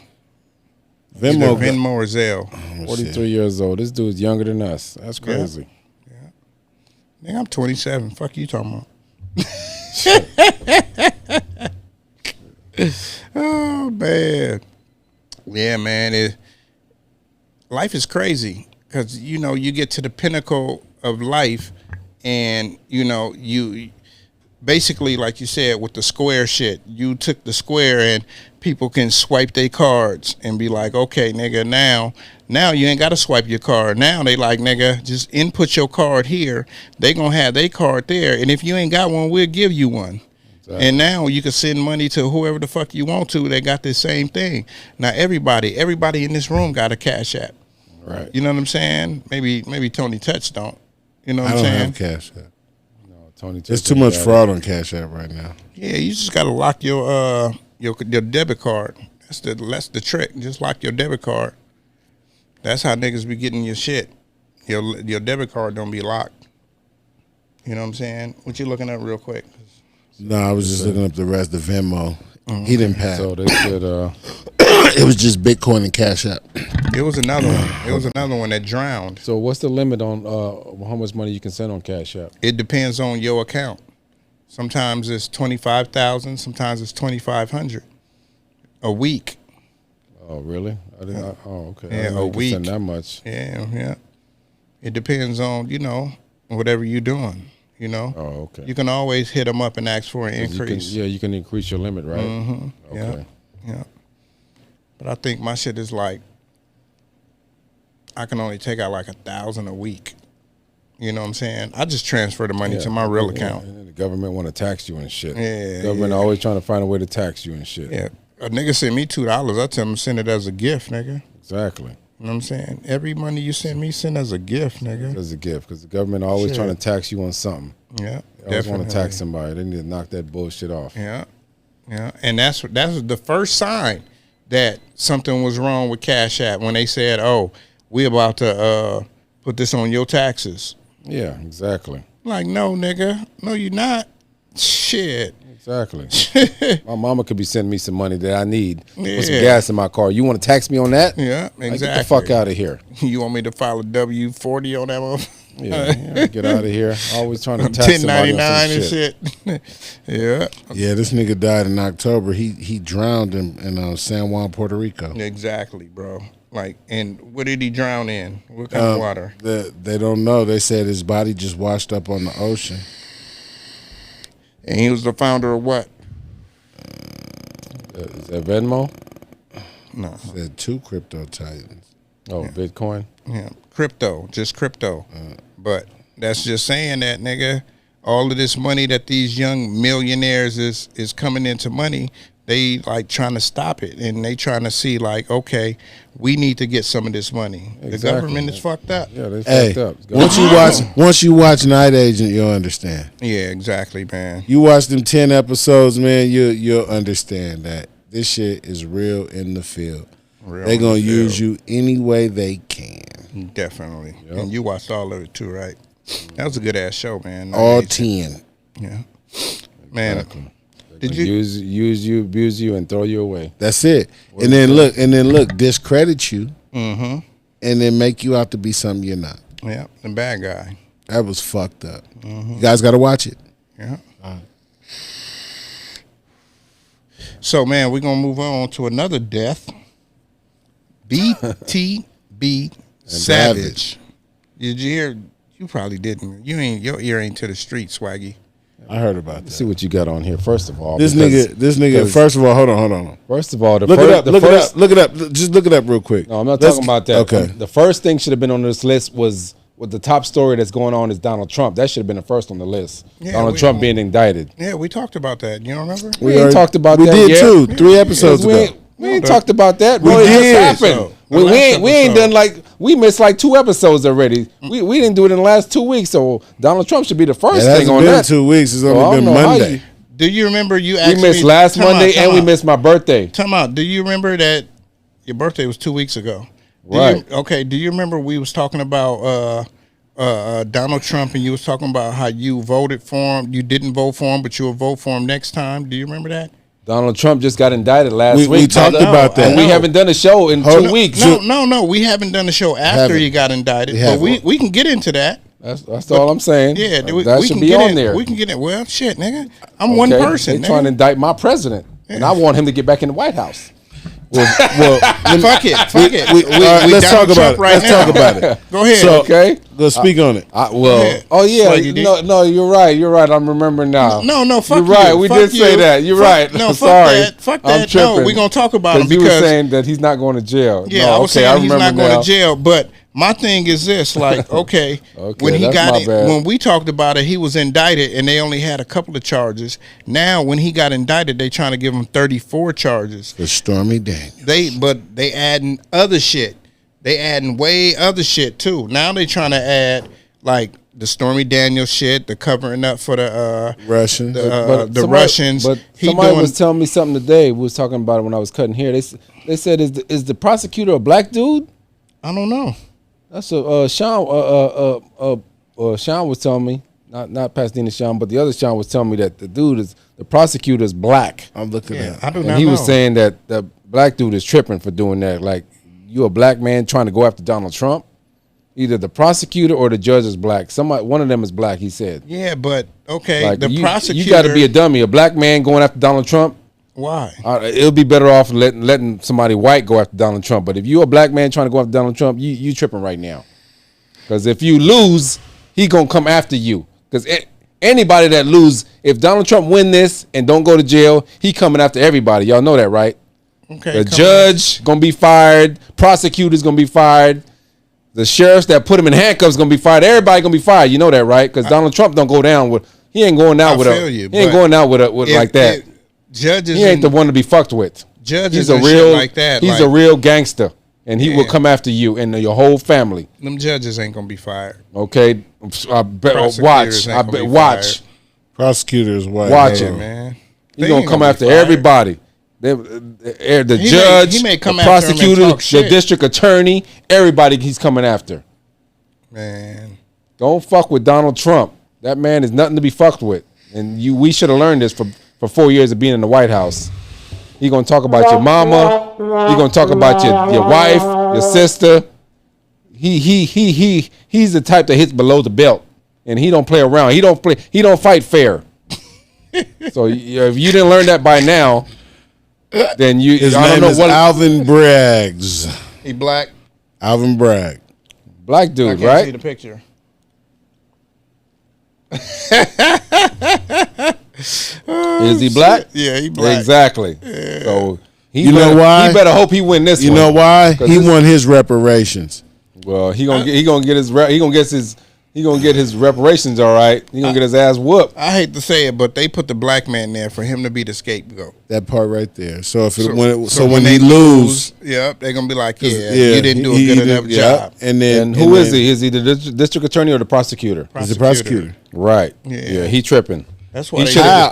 Venmo, Either Venmo or Zelle. 43 years old. This dude's younger than us. That's crazy. Nigga, I'm 27. Fuck you talking about? Oh man. Yeah, man. Life is crazy because you know you get to the pinnacle of life, and you know you basically, like you said, with the Square shit, you took the Square and people can swipe their cards and be like, okay, nigga, now you ain't got to swipe your card. Now they like, nigga, just input your card here. They gonna have their card there, and if you ain't got one, we'll give you one. Exactly. And now you can send money to whoever the fuck you want to. They got the same thing. Now everybody in this room got a Cash App. Right. You know what I'm saying? Maybe Tony Touch don't. You know what I I'm don't saying? have Cash App. No, Tony. There's too much fraud on Cash App right now. Yeah, you just gotta lock your debit card. That's the trick. Just lock your debit card. That's how niggas be getting your shit. Your debit card don't be locked. You know what I'm saying? What you looking at real quick? No, I was just looking up the rest of Venmo. He didn't pass. So they said It was just Bitcoin and Cash App. It was another one. It was another one that drowned. so what's the limit on how much money you can send on Cash App? It depends on your account. Sometimes it's 25,000. Sometimes it's 2,500 a week. Oh, really? I didn't. Oh, okay. Yeah, I didn't know a you could week. send that much. Yeah. It depends on whatever you're doing. You know. Oh, okay. You can always hit them up and ask for an increase. You can increase your limit, right? Mm-hmm. Okay. Yeah. But I think my shit is like, I can only take out like 1,000 a week. You know what I'm saying? I just transfer the money to my real account. And then the government want to tax you and shit. Yeah, Government always trying to find a way to tax you and shit. Yeah. A nigga send me $2. I tell him to send it as a gift, nigga. Exactly. You know what I'm saying? Every money you send me, send as a gift, nigga. As a gift, because the government always Shit. trying to tax you on something. Yeah. They always want to tax somebody. They need to knock that bullshit off. Yeah. And that's the first sign that something was wrong with Cashapp when they said, "Oh, we about to put this on your taxes." Yeah, exactly. Like, no, nigga, no, you're not. Shit. Exactly. My mama could be sending me some money that I need. Yeah. Put some gas in my car. You want to tax me on that? Yeah, Like, exactly. get the fuck out of here. You want me to file a W-40 on that one? Yeah, get out of here. Always trying to tax somebody on some 1099 and shit. shit. Yeah. Yeah, this nigga died in October. He drowned in San Juan, Puerto Rico. Exactly, bro. Like, and what did he drown in? What kind of water? They don't know. They said his body just washed up on the ocean. And he was the founder of what? Is that Venmo? No. Said 2 crypto titans. Oh, Bitcoin? Yeah. Crypto. Just crypto. But that's just saying that, nigga, all of this money that these young millionaires is coming into money, they like trying to stop it. And they trying to see like, okay, we need to get some of this money. Exactly. The government is fucked up. Yeah, they Hey, fucked up. once you watch Night Agent, you'll understand. Yeah, exactly, man. You watch them 10 episodes, man, you'll understand that this shit is real in the field. Real They in gonna the use field. you any way they can. Definitely. Yep. And you watched all of it too, right? That was a good ass show, man. All Nice. 10. Yeah. Man, Exactly. did you? use you, abuse you, and throw you away? That's it. And then look, discredit you, and then make you out to be something you're not. Yeah, the bad guy. That was fucked up. You guys got to watch it. Yeah. So, man, we're gonna move on to another death. Btb Savage. Did you hear? You probably didn't. You ain't. Your ear ain't to the street, Swaggy. I heard about Let's that. see what you got on here. First of all, This nigga. First of all, hold on. First of all, Look it up. Just look it up real quick. No, I'm not talking about that. Okay. The first thing should have been on this list was what the top story that's going on is Donald Trump. That should have been the first on the list. Yeah, Donald we- Trump being indicted. Yeah, we talked about that. You don't remember? We ain't talked about that We did yet. too. 3 episodes We ago. ain't talked about that. We Bro, it did. just happened. The We last ain't episode. done we missed like 2 episodes already. We didn't do it in the last 2 weeks. So Donald Trump should be the It first thing hasn't on been that. 2 weeks. It's So I only don't been know how Monday. you- Do you remember you We actually missed last Time out, Monday time and we out. missed my birthday. Time out. Do you remember that your birthday was 2 weeks ago? Right. Do you remember we was talking about Donald Trump and you was talking about how you voted for him? You didn't vote for him, but you'll vote for him next time. Do you remember that? Donald Trump just got indicted last week. We talked about that. And we haven't done a show in Hold 2 on. weeks. No. We haven't done the show after Haven't. he got indicted, We but haven't. we can get into that. That's all I'm saying. Yeah, we that should can be get on in, there. We can get it. Well, shit, nigga. I'm one Okay? person. They trying to nigga. indict my president, and I want him to get back in the White House. Well, Fuck it. all right, let's talk about it. Let's talk about it. Go ahead. So, Okay. Go speak on it. ahead. Oh yeah, Swaggy D. no, you're right. I'm remembering now. No, fuck you're you. right. We Fuck did say you. that. You're Fuck- right. No, fuck Sorry. that. Fuck I'm that. tripping. No, we're gonna talk about him you were because saying that he's not going to jail. yeah, No, I was okay, saying he's not remember going now. to jail. But my thing is this: like, okay, Okay, when he that's got my it, bad. when we talked about it, he was indicted, and they only had a couple of charges. Now, when he got indicted, they trying to give him 34 charges. For Stormy Daniels. They adding other shit. They adding way other shit too. Now they trying to add like the Stormy Daniels shit, the covering up for the Russians. the somebody- Russians. But He somebody doing- was telling me something today. We was talking about it when I was cutting hair. They said is the prosecutor a black dude? I don't know. That's a Sean. Sean was telling me, not Pasadena Sean, but the other Sean was telling me that the prosecutor is black, I'm looking Yeah, at I do and not he know. was saying that the black dude is tripping for doing that. Like, you a black man trying to go after Donald Trump? Either the prosecutor or the judge is black. One of them is black. He said, Yeah, but okay, like, the prosecutor. you got to be a dummy. A black man going after Donald Trump. Why? It'll be better off letting somebody white go after Donald Trump. But if you're a black man trying to go after Donald Trump, you tripping right now. Because if you lose, he gonna come after you. Because anybody that lose, if Donald Trump win this and don't go to jail, he coming after everybody. Y'all know that, right? Okay, The come judge gonna be fired. Prosecutors gonna be fired. The sheriffs that put him in handcuffs gonna be fired. Everybody gonna be fired. You know that, right? Because Donald Trump don't go down with. He ain't going out I with feel a. you, he ain't but going out with if- like that. if judges, He ain't the and- one to be fucked with. Judges He's a and shit real like that, He's like- a real gangster, and he will Yeah. come after you and your whole family. Them judges ain't gonna be fired. Okay, I bet. Prosecutors Watch. ain't I gonna bet. be Watch. prosecutors white. Watch Yeah, it. man. He's They gonna ain't come be after fired. everybody. The He judge, may come the after him and prosecutor, talk the shit. district attorney, everybody he's coming after. Man. Don't fuck with Donald Trump. That man is nothing to be fucked with. And we should have learned this for 4 years of being in the White House. He gonna talk about your mama. He gonna talk about your wife, your sister. He's the type that hits below the belt, and he don't play around. He don't fight fair. So if you didn't learn that by now, then His name is Alvin Braggs. He black. Alvin Bragg. Black I dude, can't right? see the picture. Is he black? Yeah, he black. Exactly. Yeah. So You know why? He better hope he win this You one. know why? He won his reparations. Well, he gonna get his reparations. All right. He gonna get his ass whooped. I hate to say it, but they put the black man there for him to be the scapegoat. That part right there. So if when he lose, yep, they're gonna be like, you didn't do a good enough job. And who is he? Is he the district attorney or the prosecutor? He's the prosecutor. Right. Yeah. He tripping. That's why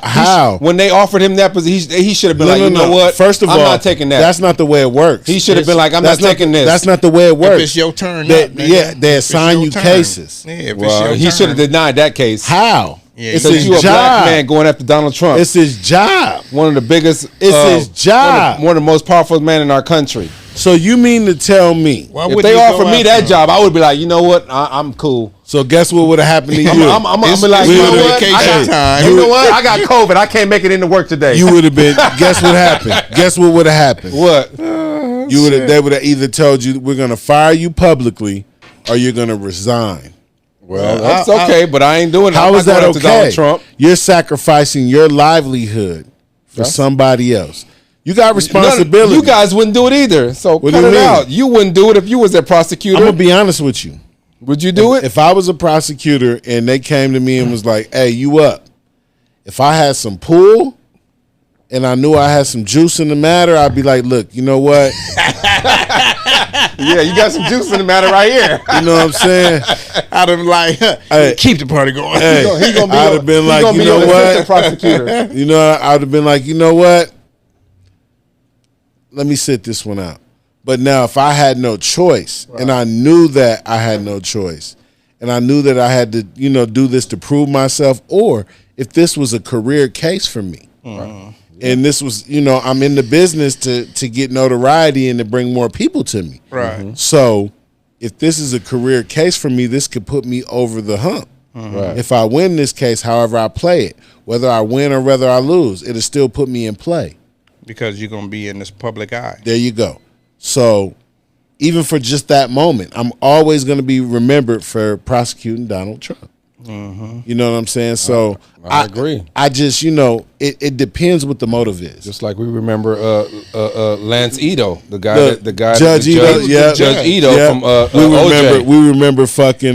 How? When they offered him that position, he should have been like, you know what? First of all, I'm not taking that. That's not the way it works. He should have been like, I'm not taking this. That's not the way it works. If it's your turn, they assign you cases. Yeah, well, he should have denied that case. How? Yeah, it's because his you a job. black man going after Donald Trump. It's his job. One of the biggest. It's his job. One of the most powerful men in our country. So you mean to tell me if they offer me that job, I would be like, you know what? I'm cool. So guess what would have happened to you? I'm be like, you know what? You know what? I got COVID. I can't make it into work today. You would have been. Guess what happened? Guess what would have happened? What? You would have. They would have either told you we're going to fire you publicly, or you're going to resign. Well, that's okay, but I ain't doing it. How is that okay? Donald Trump. You're sacrificing your livelihood for somebody else. You got responsibility. You guys wouldn't do it either. So cut it out. You wouldn't do it if you was a prosecutor. I'm gonna be honest with you. Would you do it? If I was a prosecutor and they came to me and was like, "Hey, you up?" If I had some pool and I knew I had some juice in the matter, I'd be like, "Look, you know what? Yeah, you got some juice in the matter right here." You know what I'm saying? I'd have like, keep the party going. Hey, I'd have been like, you know what? Prosecutor. You know, I'd have been like, you know what? Let me sit this one out. But now if I had no choice, and I knew that I had no choice, and I knew that I had to, do this to prove myself, or if this was a career case for me, and this was, I'm in the business to get notoriety and to bring more people to me. Right. Mm-hmm. So if this is a career case for me, this could put me over the hump. Right. If I win this case, however I play it, whether I win or whether I lose, it'll still put me in play. Because you're going to be in this public eye. There you go. So even for just that moment, I'm always going to be remembered for prosecuting Donald Trump. Mm-hmm. You know what I'm saying? So I agree. I just, it depends what the motive is. Just like we remember Lance Ito, the guy, Judge Ito, Judge Ito from OJ. We remember fucking,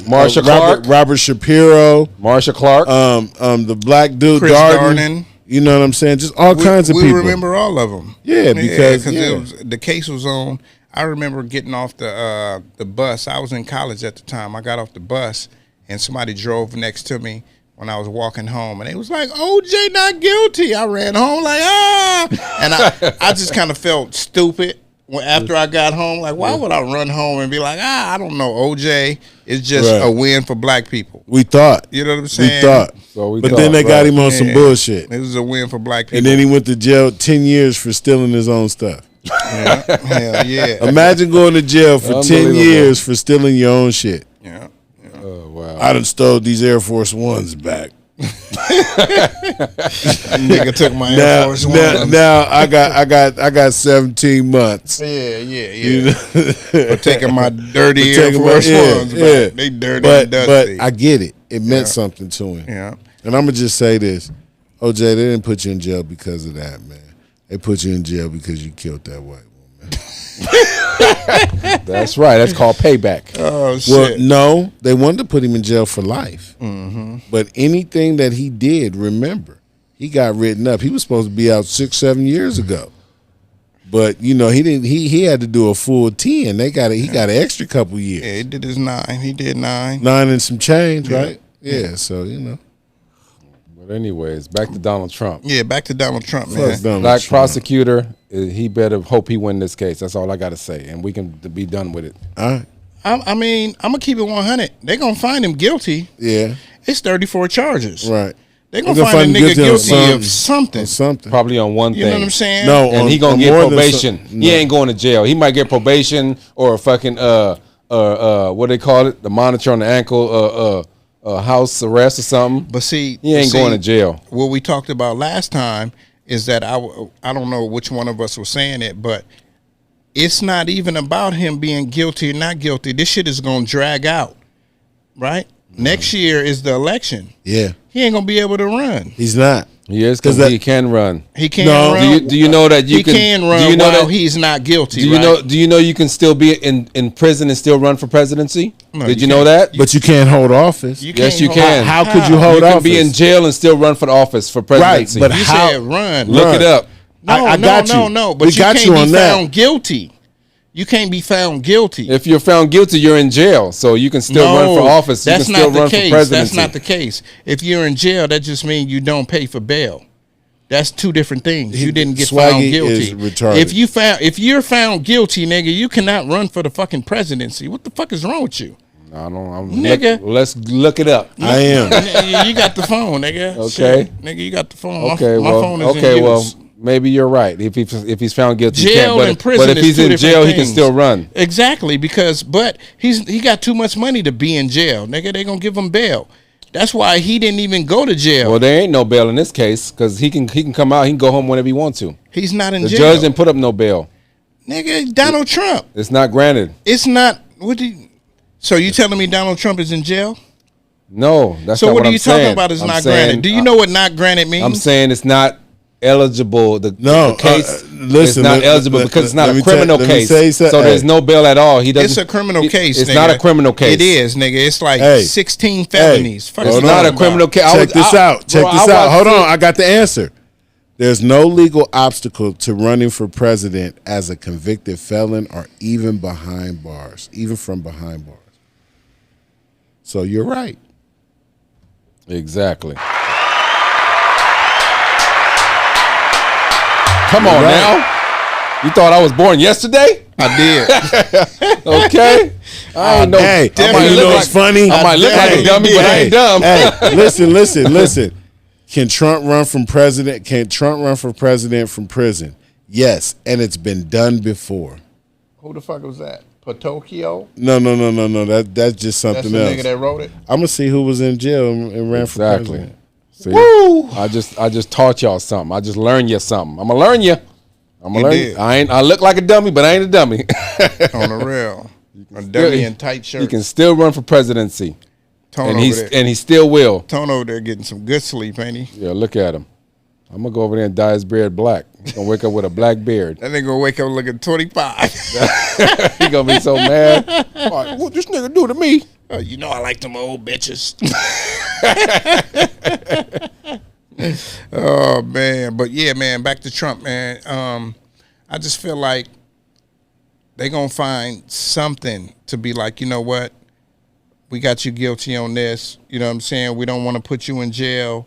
Marsha Clark, Robert Shapiro, Marsha Clark, the black dude, Chris Darden. You know what I'm saying? Just all kinds of people. We remember all of them. Yeah, because the case was on. I remember getting off the bus. I was in college at the time. I got off the bus, and somebody drove next to me when I was walking home, and they was like, "OJ not guilty." I ran home like, and I just kind of felt stupid after I got home. Like, why would I run home and be like, I don't know, OJ is just a win for black people. We thought. You know what I'm saying? We thought. But then they got him on some bullshit. It was a win for black people. And then he went to jail 10 years for stealing his own stuff. Yeah. Imagine going to jail for 10 years for stealing your own shit. Yeah. Oh, wow. I done stole these Air Force Ones back. Nigga took my Air Force Ones. Now I got 17 months. Yeah. For taking my dirty Air Force Ones back. They dirty and dusty. But I get it. It meant something to him. Yeah. And I'm going to just say this. OJ, they didn't put you in jail because of that, man. They put you in jail because you killed that white woman. That's right. That's called payback. Oh, shit. Well, no. They wanted to put him in jail for life. Mm-hmm. But anything that he did, remember, he got written up. He was supposed to be out 6-7 years ago. But, he didn't. He had to do a full 10. He got an extra couple years. Yeah, he did his 9. He did 9. 9 and some change, right? Yeah, so, But But anyways, back to Donald Trump. Yeah, back to Donald Trump, man. Fuck Donald Black Trump. prosecutor, he better hope he win this case. That's all I got to say, and we can be done with it. All right. I mean, I'm gonna keep it 100. They're gonna find him guilty. Yeah. It's 34 charges. Right. They're gonna find a nigga guilty of something. Something. Probably on one You thing. know what I'm saying? No, And he on gonna get more than probation. some- He ain't going to jail. He might get probation or a fucking what they call it, the monitor on the ankle, house arrest or something. But see, He ain't going to jail. What we talked about last time is that I don't know which one of us was saying it, but it's not even about him being guilty or not guilty. This shit is gonna drag out, right? Next year is the election. Yeah. He ain't gonna be able to run. He's not. He is because 'Cause that- he can run. He can't No. run. Do you know that you he can? can run do you know while that he's not guilty? Do you right? know? Do you know you can still be in prison and still run for presidency? No, Did you you know can't. that? But you can't hold office. You Yes, can't you hold- can. How could you hold You can office? be in jail and still run for the office for presidency. but You how? said run. Look it up. No, I no, got no, you. no. We But you got can't you be on that. found guilty. You can't be found guilty. If you're found guilty, you're in jail, so you can still run for office. You That's can still not the run case. for presidency. That's not the case. If you're in jail, that just means you don't pay for bail. That's two different things. You didn't get found Swaggy guilty. is retarded. If you're found guilty, nigga, you cannot run for the fucking presidency. What the fuck is wrong with you? I don't. Nigga. Let's look it up. I am. You got the phone, nigga. Okay. Shit. Nigga, you got the phone. Okay, my well, phone is okay, in well, use. maybe you're right. If he's found guilty, he Jail can't. and prison But if is he's two in different jail, he can things. still run. Exactly, but he got too much money to be in jail, nigga. They gonna give him bail. That's why he didn't even go to jail. Well, there ain't no bail in this case because he can come out. He can go home whenever he wants to. He's not in The jail. judge didn't put up no bail. Nigga, Donald Trump. It's not granted. It's not. So you telling me Donald Trump is in jail? No, that's So not what what are I'm you saying. talking about? Is I'm not saying- granted? Do you know what not granted means? I'm saying it's not eligible. The case listen, is not eligible because it's not let a me criminal let me case. tell you something. So there's Hey. no bail at all. He doesn't. It's a criminal case. It's nigga. not a criminal case. It is, nigga. It's like Hey. 16 felonies. Fuck It's you not talking a criminal about? case. Check this out. Check Bro, this I out. Hold watched on. I got the answer. There's no legal obstacle to running for president as a convicted felon or even behind bars, even from behind bars. So you're right. Exactly. Come on Right. now. You thought I was born yesterday? I did. Okay. I ain't no. Hey, I might you look know like, what's funny? I might look like a dummy, but I ain't dumb. Hey, listen. Can Trump run from president? Can Trump run for president from prison? Yes, and it's been done before. Who the fuck was that? Patokio? No. That's just That's something the else. nigga that wrote it? I'm gonna see who was in jail and ran for Exactly. president. See, Woo! I just taught y'all something. I just learned you something. I'm gonna learn you. I'm You gonna learn. did. I look like a dummy, but I ain't a dummy. On the real. A dummy in tight shirt. He can still run for presidency, Tone and over there. he still will. Tone over there getting some good sleep, ain't he? Yeah, look at him. I'm gonna go over there and dye his beard black. He's gonna wake up with a black beard. That nigga gonna wake up looking 25. He gonna be so mad. Like, what this nigga do to me? You know I like them old bitches. Oh man, but yeah, man. Back to Trump, man. I just feel like they gonna find something to be like, you know what? We got you guilty on this. You know what I'm saying? We don't want to put you in jail,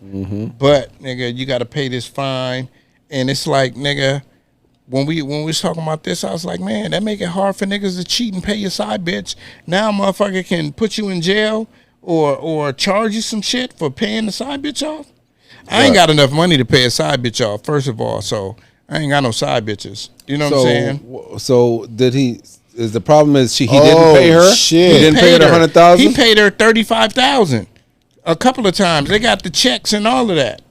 but nigga, you got to pay this fine. And it's like, nigga, when we was talking about this, I was like, man, that make it hard for niggas to cheat and pay your side bitch. Now, motherfucker can put you in jail or charge you some shit for paying the side bitch off. I ain't got enough money to pay a side bitch off, first of all, so I ain't got no side bitches. You know what I'm saying? So did he? Is the problem is he didn't pay her? Shit. He didn't pay her the $100,000. He paid her $35,000 a couple of times. They got the checks and all of that.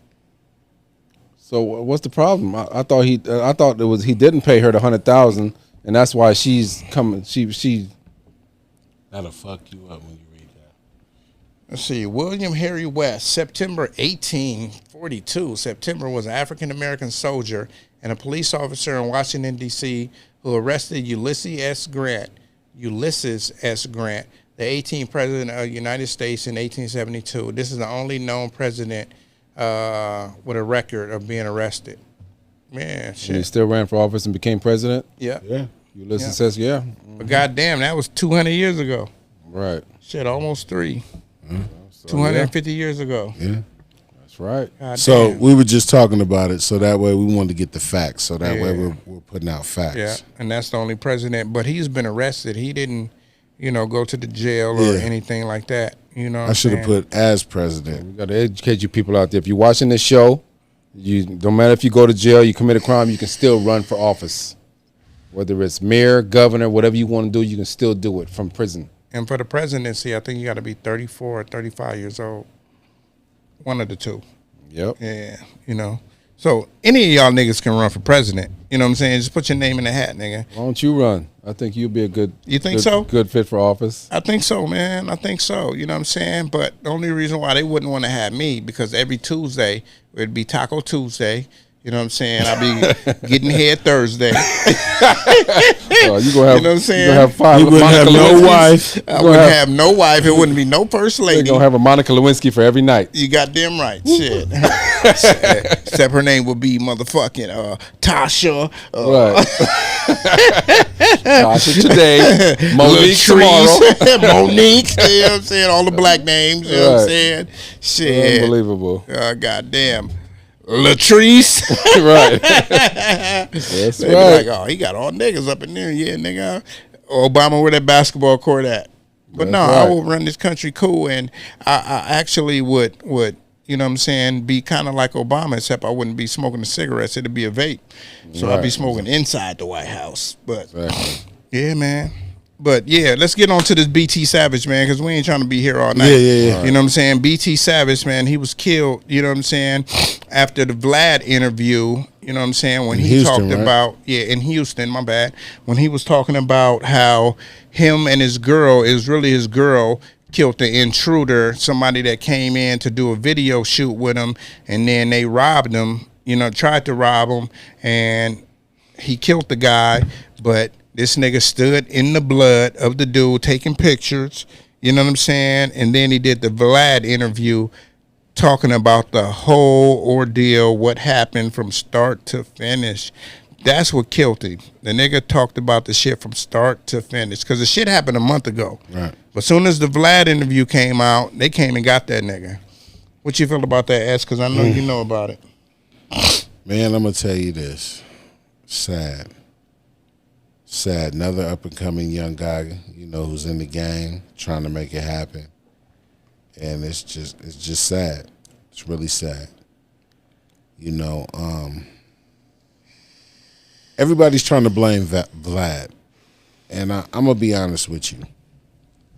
So what's the problem? I thought it was he didn't pay her the $100,000, and that's why she's coming. She That'll fuck you up when you read that. Let's see. William Harry West, September 1842. September was an African-American soldier and a police officer in Washington, D.C., who arrested Ulysses S. Grant, the 18th president of the United States in 1872. This is the only known president with a record of being arrested. Man, he shit. still ran for office and became president. Yeah. Yeah. Ulysses says, yeah, But goddamn, that was 200 years ago. right. Shit, almost 3. So, 250 years ago. Yeah. That's That's right. God So damn. we were just talking about it, so that way we wanted to get the facts. So that way we're putting out facts. Yeah, and that's the only president. But he's been arrested. He didn't, go to the jail or anything like that. You know, what I should have I'm saying? put as president. We got to educate you people out there. If you're watching this show, you don't matter if you go to jail, you commit a crime, you can still run for office. Whether it's mayor, governor, whatever you want to do, you can still do it from prison. And for the presidency, I think you got to be 34 or 35 years old. One of the two. Yep. Yeah, So any of y'all niggas can run for president. You know what I'm saying? Just put your name in the hat, nigga. Why don't you run? I think you'll be a good. You think so? Good fit for office. I think so, man. I think so. You know what I'm saying? But the only reason why they wouldn't want to have me, because every Tuesday, it'd be Taco Tuesday. You know what I'm saying? I'll be getting head Thursday. You gonna have, You know what I'm saying? You gonna have five. He wouldn't have Monica no Lewinski's. wife. I wouldn't have no wife. It wouldn't be no first They're lady. gonna have a Monica Lewinsky for every night. You goddamn right. Shit. Except her name would be motherfucking Tasha. Right. Tasha today, Monique tomorrow. Latrice, Monique. You know what I'm saying? All the black names. You know what I'm Right. saying? Shit. Unbelievable. Goddamn. Latrice. Right. That's They be right. like, oh, he got all niggas up in there. Yeah, nigga. Obama, where that basketball court at? But That's no, I right. will run this country cool, and I actually would, you know what I'm saying, be kind of like Obama, except I wouldn't be smoking the cigarettes. It'd be a vape. So I'd be Right. smoking inside the White House. But Exactly. yeah, man. But yeah, let's get on to this Btb Savage, man, because we ain't trying to be here all night. Yeah. You know what I'm saying? Btb Savage, man, he was killed, you know what I'm saying, after the Vlad interview, you know what I'm saying, when In he Houston, talked right? about, in Houston, my bad, when he was talking about how him and his girl, it was really his girl, killed the intruder, somebody that came in to do a video shoot with him, and then they robbed him, tried to rob him, and he killed the guy, but this nigga stood in the blood of the dude taking pictures, you know what I'm saying? And then he did the Vlad interview talking about the whole ordeal, what happened from start to finish. That's what killed him. The nigga talked about the shit from start to finish, because the shit happened a month ago. Right. But soon as the Vlad interview came out, they came and got that nigga. What you feel about that, S? Because I know you know about it. Man, I'm gonna tell you this. Sad. Another up and coming young guy, who's in the game, trying to make it happen. And it's just sad. It's really sad. Everybody's trying to blame Vlad. And I'm gonna be honest with you.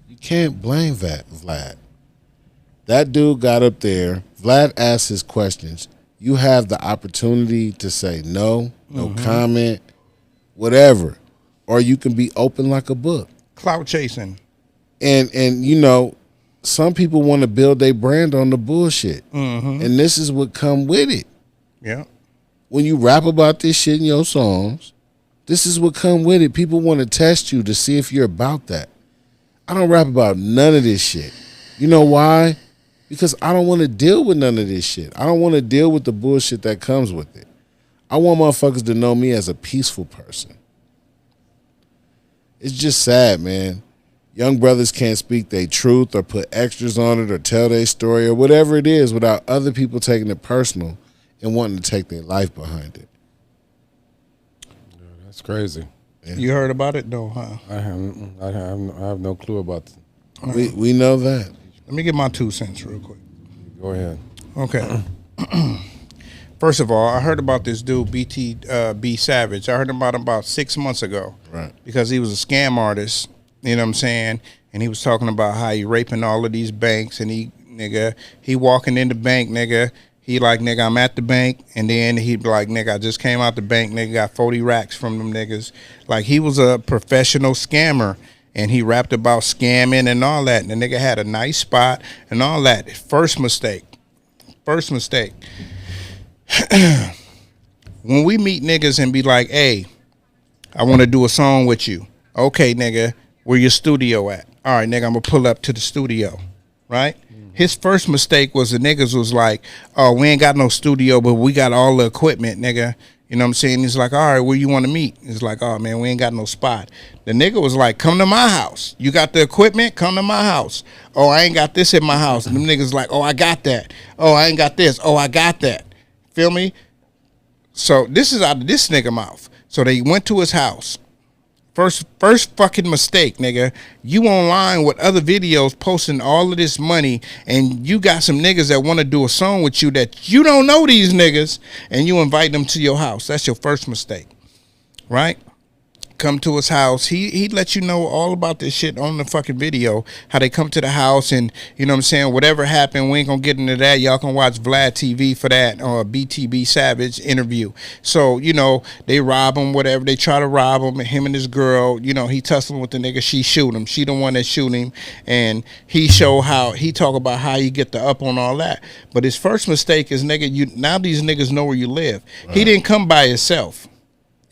You can't blame Vlad. That dude got up there. Vlad asked his questions. You have the opportunity to say no comment, whatever. Or you can be open like a book. Clout chasing. And some people want to build their brand on the bullshit. And this is what come with it. Yeah. When you rap about this shit in your songs, this is what come with it. People want to test you to see if you're about that. I don't rap about none of this shit. You know why? Because I don't want to deal with none of this shit. I don't want to deal with the bullshit that comes with it. I want motherfuckers to know me as a peaceful person. It's just sad, man. Young brothers can't speak their truth or put extras on it or tell their story or whatever it is without other people taking it personal and wanting to take their life behind it. That's crazy. You heard about it? No, huh? I have no clue about it. We know that. Let me get my 2 cents real quick. Go ahead. Okay. First of all, I heard about this dude, Btb Savage. I heard about him about 6 months ago. Right. Because he was a scam artist, you know what I'm saying? And he was talking about how he raping all of these banks, and he walking in the bank, nigga. He like, nigga, I'm at the bank, and then he be like, nigga, I just came out the bank, nigga, got 40 racks from them niggas. Like, he was a professional scammer, and he rapped about scamming and all that, and the nigga had a nice spot and all that. First mistake. When we meet niggas and be like, hey, I want to do a song with you. Okay, nigga, where your studio at? All right, nigga, I'm going to pull up to the studio, right? His first mistake was the niggas was like, oh, we ain't got no studio, but we got all the equipment, nigga. You know what I'm saying? He's like, all right, where you want to meet? He's like, oh, man, we ain't got no spot. The nigga was like, come to my house. You got the equipment? Come to my house. Oh, I ain't got this in my house. And them niggas like, oh, I got that. Oh, I ain't got this. Oh, I got that. Feel me? So this is out of this nigga mouth. So they went to his house. First fucking mistake, nigga. You online with other videos posting all of this money, and you got some niggas that want to do a song with you that you don't know these niggas, and you invite them to your house. That's your first mistake, right? Come to his house. He let you know all about this shit on the fucking video, how they come to the house, and you know what I'm saying, whatever happened, we ain't gonna get into that. Y'all can watch Vlad TV for that, or Btb Savage interview. So, you know, they rob him, whatever, they try to rob him, and him and his girl, you know, he tussling with the nigga, she shoot him, she the one that shoot him, and he show how, he talk about how you get the up on all that. But his first mistake is, nigga, now these niggas know where you live. Right. He didn't come by himself.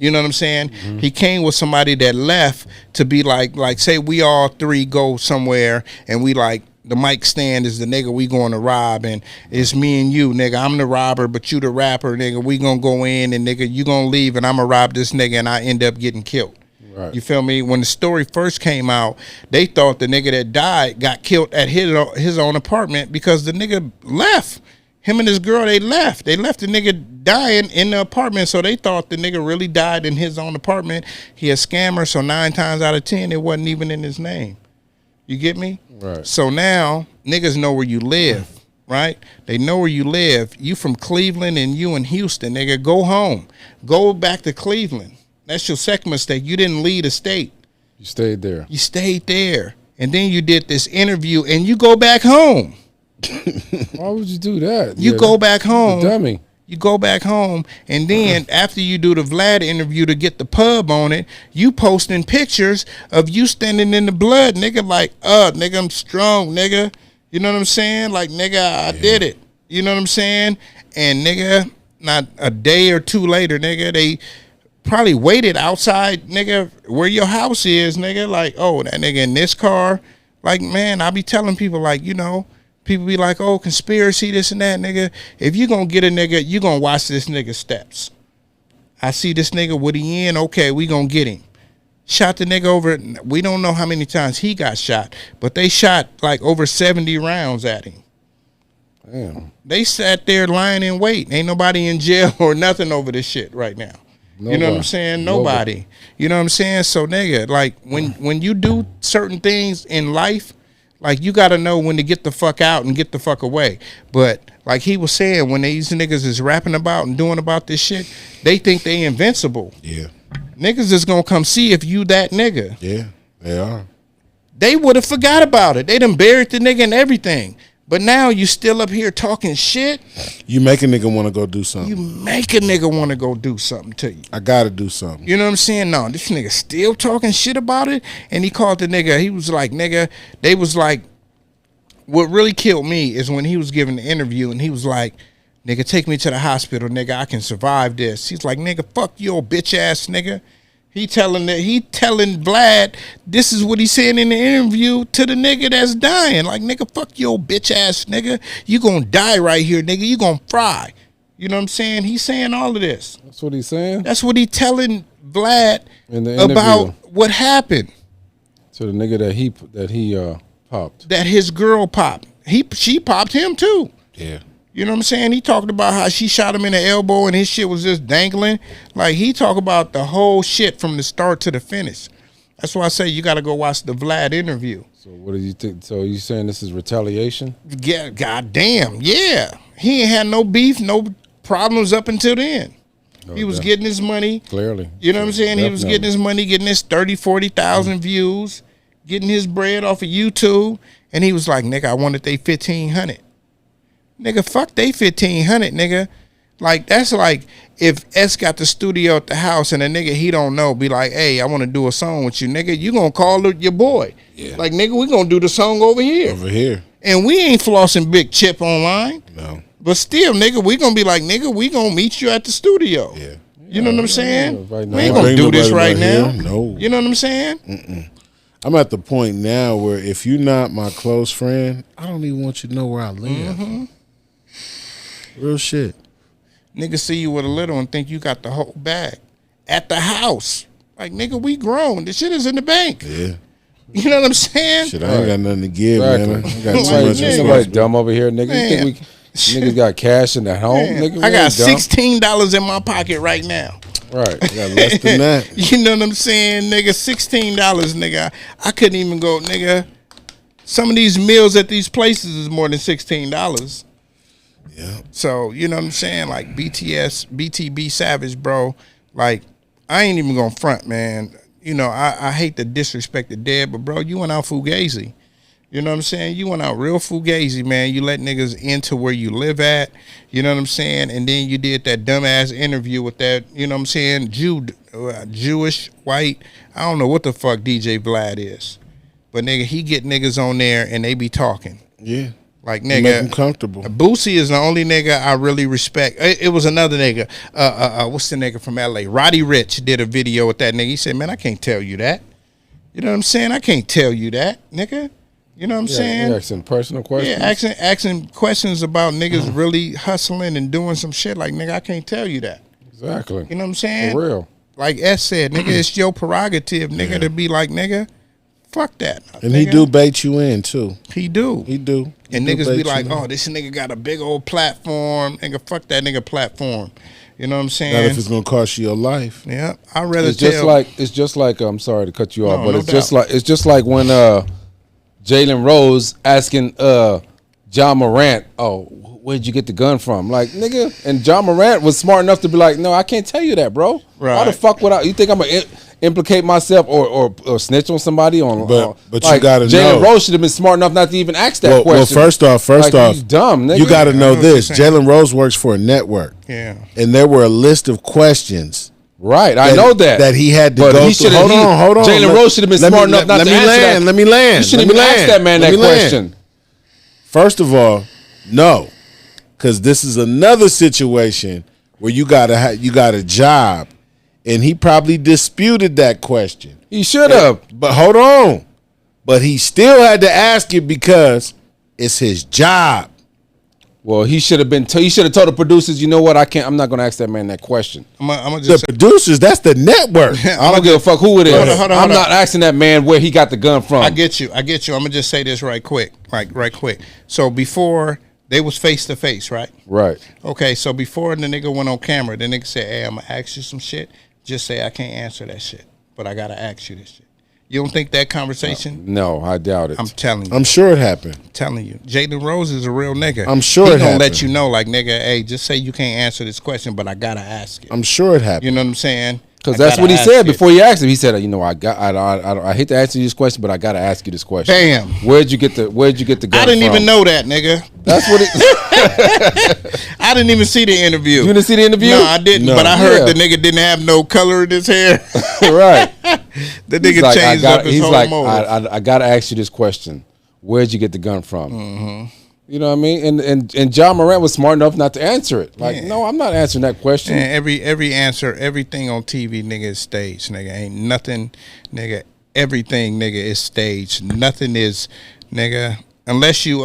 You know what I'm saying? Mm-hmm. He came with somebody that left to be like say we all three go somewhere and we like, the mic stand is the nigga we going to rob, and it's me and you, nigga. I'm the robber, but you the rapper, nigga. We gonna go in, and nigga, you gonna leave, and I'm gonna rob this nigga, and I end up getting killed. Right. You feel me? When the story first came out, they thought the nigga that died got killed at his own apartment because the nigga left. Him and his girl, they left. They left the nigga dying in the apartment, so they thought the nigga really died in his own apartment. He a scammer, so 9 times out of 10, it wasn't even in his name. You get me? Right. So now, niggas know where you live, right? They know where you live. You from Cleveland and you in Houston, nigga. Go home. Go back to Cleveland. That's your second mistake. You didn't leave the state. You stayed there. You stayed there. And then you did this interview, and you go back home. Why would you do that? You go back home. Dummy. You go back home, and then after you do the Vlad interview to get the pub on it, you posting pictures of you standing in the blood, nigga, like, nigga, I'm strong, nigga. You know what I'm saying? Like, nigga, I did it. You know what I'm saying? And nigga, not a day or two later, nigga, they probably waited outside, nigga, where your house is, nigga. Like, oh, that nigga in this car. Like, man, I be telling people, like, you know, people be like, oh, conspiracy, this and that, nigga. If you gonna get a nigga, you gonna watch this nigga's steps. I see this nigga, what he in? Okay, we gonna get him. Shot the nigga over, we don't know how many times he got shot, but they shot like over 70 rounds at him. Damn. They sat there lying in wait. Ain't nobody in jail or nothing over this shit right now. Nobody. You know what I'm saying? Nobody. You know what I'm saying? So, nigga, like, when you do certain things in life, like, you got to know when to get the fuck out and get the fuck away. But like he was saying, when these niggas is rapping about and doing about this shit, they think they invincible. Yeah. Niggas is going to come see if you that nigga. Yeah, they are. They would have forgot about it. They done buried the nigga and everything. But now you still up here talking shit. You make a nigga want to go do something. You make a nigga want to go do something to you. I got to do something. You know what I'm saying? No, this nigga still talking shit about it. And he called the nigga. He was like, nigga, they was like, what really killed me is when he was giving the interview and he was like, nigga, take me to the hospital, nigga. I can survive this. He's like, nigga, fuck you, old bitch ass nigga. He telling Vlad, this is what he's saying in the interview to the nigga that's dying. Like, nigga, fuck your bitch ass nigga. You gonna die right here, nigga. You gonna fry. You know what I'm saying? He's saying all of this. That's what he's saying? That's what he telling Vlad in the interview about what happened. To the nigga that he popped. That his girl popped. She popped him too. Yeah. You know what I'm saying? He talked about how she shot him in the elbow and his shit was just dangling. Like, he talked about the whole shit from the start to the finish. That's why I say you got to go watch the Vlad interview. So what do you think? So you saying this is retaliation? Yeah, goddamn, yeah. He ain't had no beef, no problems up until then. No, he was getting his money. Clearly. You know what I'm saying? Definitely. He was getting his money, getting his 30, 40,000 views, getting his bread off of YouTube. And he was like, nigga, I wanted they 1,500. Nigga, fuck they 1,500, nigga. Like, that's like if S got the studio at the house and a nigga he don't know be like, hey, I want to do a song with you, nigga. You gonna call your boy. Yeah. Like, nigga, we gonna do the song over here. Over here. And we ain't flossing Big Chip online. No. But still, nigga, we gonna be like, nigga, we gonna meet you at the studio. Yeah. You know what I'm saying? Right now. We ain't gonna do this right now. No. You know what I'm saying? I'm at the point now where if you're not my close friend, I don't even want you to know where I live. Real shit. Niggas see you with a little and think you got the whole bag at the house. Like, nigga, we grown. The shit is in the bank. Yeah. You know what I'm saying? Shit, I ain't got nothing to give, man. I got too Like, much nigga. Somebody responsibility. dumb over here, nigga. Man. You think niggas got cash in the home? Man, Nigga, we I got ain't dumb. $16 in my pocket right now. Right. I got less than that. You know what I'm saying, nigga? $16, nigga. I couldn't even go, nigga. Some of these meals at these places is more than $16. Yeah. So, you know what I'm saying? Like Btb Savage, bro. Like, I ain't even gonna front, man. You know, I hate to disrespect the dead, but bro, you went out fugazi. You know what I'm saying? You went out real fugazi, man. You let niggas into where you live at. You know what I'm saying? And then you did that dumbass interview with that, you know what I'm saying, Jewish, white, I don't know what the fuck DJ Vlad is. But nigga, he get niggas on there and they be talking. Yeah. Like, Make them nigga, comfortable. Boosie is the only nigga I really respect. It was another nigga. What's the nigga from LA? Roddy Ricch did a video with that nigga. He said, man, I can't tell you that. You know what I'm saying? I can't tell you that, nigga. You know what I'm saying? You asking personal questions? Yeah, asking questions about niggas really hustling and doing some shit. Like, nigga, I can't tell you that. Exactly. You know what I'm saying? For real. Like S said, nigga, it's your prerogative, nigga, to be like, nigga, fuck that. And nigga. he do bait you in, too. He do. He do. He And do niggas bait be like, you in. oh, this nigga got a big old platform. Nigga, fuck that nigga platform. You know what I'm Not saying? if it's going to cost you your life. Yeah, I'd rather It's tell. just like I'm sorry to cut you off, No, but no it's just like when Jalen Rose asking John Morant, oh, where'd you get the gun from? Like, nigga, and John Morant was smart enough to be like, no, I can't tell you that, bro. Right. Why the fuck would I? You think I'm gonna implicate myself or snitch on somebody on? But like, you gotta Jalen know. Rose should have been smart enough not to even ask that Well, question. first off, Like, he's dumb, nigga. you got to know know what this. you're saying. Jalen Rose works for a network. Yeah. And there were a list of questions. Right, I know that. That he had to But go he through. should've- Hold on. Jalen Rose should have been smart enough not to answer that. Let me land. You shouldn't Let me even ask land. that man Let that me land. question. First of all, no. Because this is another situation where you got a job. And he probably disputed that question. He should have. But hold on. But he still had to ask it because it's his job. Well, he should have been. He should have told the producers, you know what? I'm not going to ask that man that question. I'm gonna The just say, producers, that's the network. I don't give a fuck who it is. Hold on. I'm not asking that man where he got the gun from. I get you. I'm gonna just say this right quick. Right quick. So before they was face to face, right? Right. Okay, so before the nigga went on camera, the nigga said, hey, I'm gonna ask you some shit. Just say I can't answer that shit. But I gotta ask you this shit. You don't think that conversation? No, I doubt it. I'm telling you. I'm sure it happened. telling you. Jalen Rose is a real nigga. I'm sure he it gonna let happened. you know, like, nigga, hey, just say you can't answer this question, but I gotta ask it. I'm sure it happened. You know what I'm saying? Because I that's gotta what he ask said it. before you asked him. He said, you know, I hate to answer you this question, but I got to ask you this question. Bam. Where'd you get the gun I didn't from? even know that, nigga. That's what it. I didn't even see the interview. You didn't see the interview? No, I didn't. No. But I heard Yeah. the nigga didn't have no color in his hair. Right. The He's nigga like, changed up his he's whole like, motive. I got to ask you this question. Where'd you get the gun from? Mm-hmm. You know what I mean? And John Morant was smart enough not to answer it. Like, no, I'm not answering that question. Man, every answer, everything on TV, nigga, is staged, nigga. Ain't nothing, nigga. Everything, nigga, is staged. Nothing is, nigga, unless you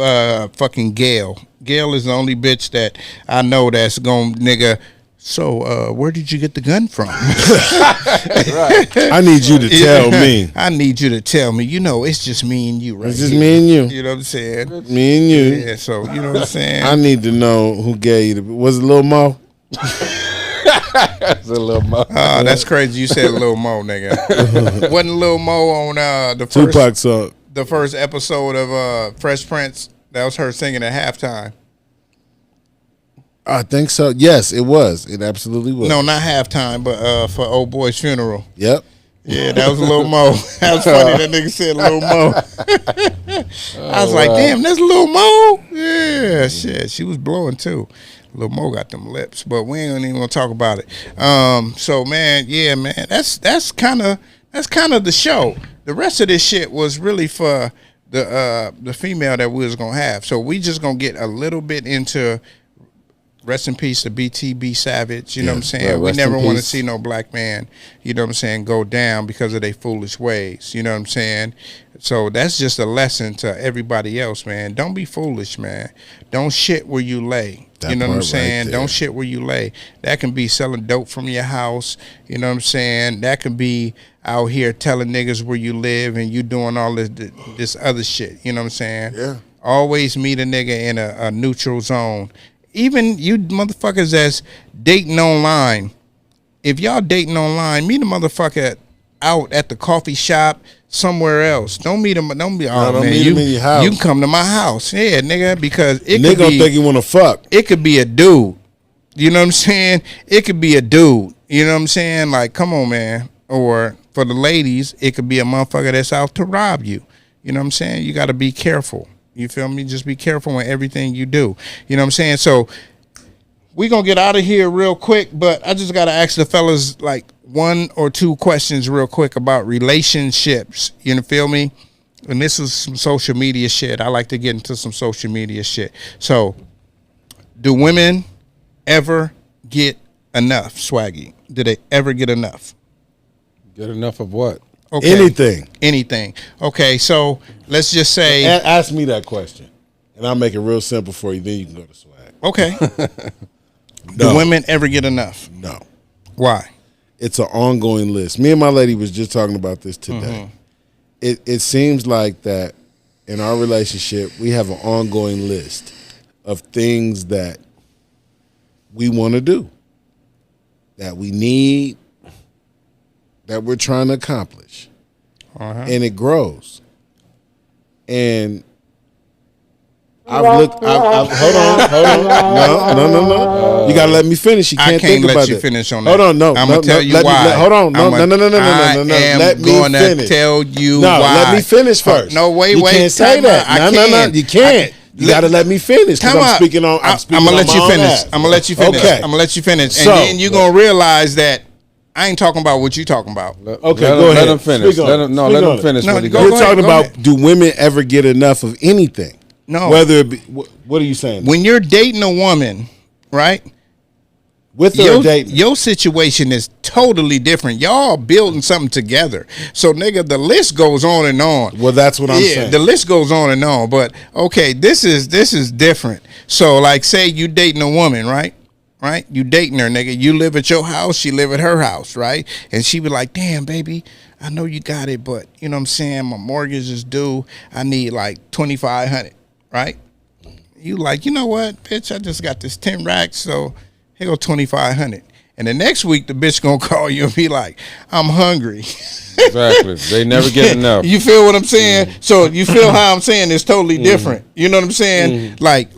fucking Gail. Gail is the only bitch that I know that's gonna, nigga. So, where did you get the gun from? I need you to tell me. I need you to tell me. You know, it's just me and you, right? It's just here. me and you. You know what I'm saying? Me and you. Yeah. So you know what I'm saying? I need to know who gave you the. Was it Lil Mo? That's a little much. That's crazy. You said Lil Mo, nigga. Wasn't Lil Mo on the first Tupac song. the first episode of Fresh Prince? That was her singing at halftime. I think so. Yes, it was. It absolutely was. No, not halftime, but for old boy's funeral. Yep. Yeah, that was Lil Mo. That was funny. That nigga said Lil Mo. I was like, damn, that's Lil Mo. Yeah, shit. She was blowing too. Lil Mo got them lips, but we ain't even gonna talk about it. So man, yeah, man, that's kind of the show. The rest of this shit was really for the female that we was gonna have. So we just gonna get a little bit into. Rest in peace to Btb Savage. You know what I'm saying? right, We rest in never want to peace. see no black man, you know what I'm saying, go down because of their foolish ways. You know what I'm saying? So that's just a lesson to everybody else, man. Don't be foolish, man. Don't shit where you lay. You know what I'm part right saying? there. Don't shit where you lay. That can be selling dope from your house. You know what I'm saying? That can be out here telling niggas where you live and you doing all this other shit. You know what I'm saying? Yeah. Always meet a nigga in a neutral zone. Even you motherfuckers that's dating online, if y'all dating online, meet a motherfucker out at the coffee shop somewhere else. Don't meet him. Don't be. Oh don't man, meet him in your house. You can come to my house, yeah, nigga, because it Nigga could gonna be. think you want to fuck. It could be a dude. You know what I'm saying? It could be a dude. You know what I'm saying? Like, come on, man. Or for the ladies, it could be a motherfucker that's out to rob you. You know what I'm saying? You got to be careful. You feel me? Just be careful in everything you do. You know what I'm saying? So we gonna get out of here real quick, but I just gotta ask the fellas like 1 or 2 questions real quick about relationships. You know, feel me? And this is some social media shit. I like to get into some social media shit. So, do women ever get enough, Swaggy? Do they ever get enough? Get enough of what? Okay. Anything. Okay, so let's just say. Ask me that question, and I'll make it real simple for you. Then you can go to swag. Okay. No. Do women ever get enough? No. Why? It's an ongoing list. Me and my lady was just talking about this today. It seems like that in our relationship, we have an ongoing list of things that we want to do, that we need, that we're trying to accomplish. And it grows. And I've hold on. No. You gotta let me finish. You can't think about it. I can't let you finish on that. Hold on, no. I'm gonna tell you why. Hold on, no. Let me tell you no, why. let me finish first. No, wait. You can't say that. No. You can't. You gotta let me finish because I'm speaking on. I'm gonna let you finish. I'm gonna let you finish. Okay. I'm gonna let you finish, and So, then you're gonna realize that I ain't talking about what you talking about. Okay, go ahead. Let him finish. Let him finish. No, what he go got. We're ahead, talking go about ahead. do women ever get enough of anything? No. Whether it be, what are you saying? When you're dating a woman, right? With her dating? Your situation is totally different. Y'all building something together. So, nigga, the list goes on and on. Well, that's what I'm saying. The list goes on and on. But okay, this is different. So, like, say you dating a woman, right? Right? You dating her, nigga. You live at your house, she live at her house, right? And she be like, damn, baby, I know you got it, but you know what I'm saying? My mortgage is due. I need like $2,500, right? You like, you know what, bitch, I just got this 10 racks, so here go $2,500. And the next week, the bitch gonna call you and be like, I'm hungry. Exactly. They never get enough. You feel what I'm saying? So you feel how I'm saying it's totally different. You know what I'm saying? Like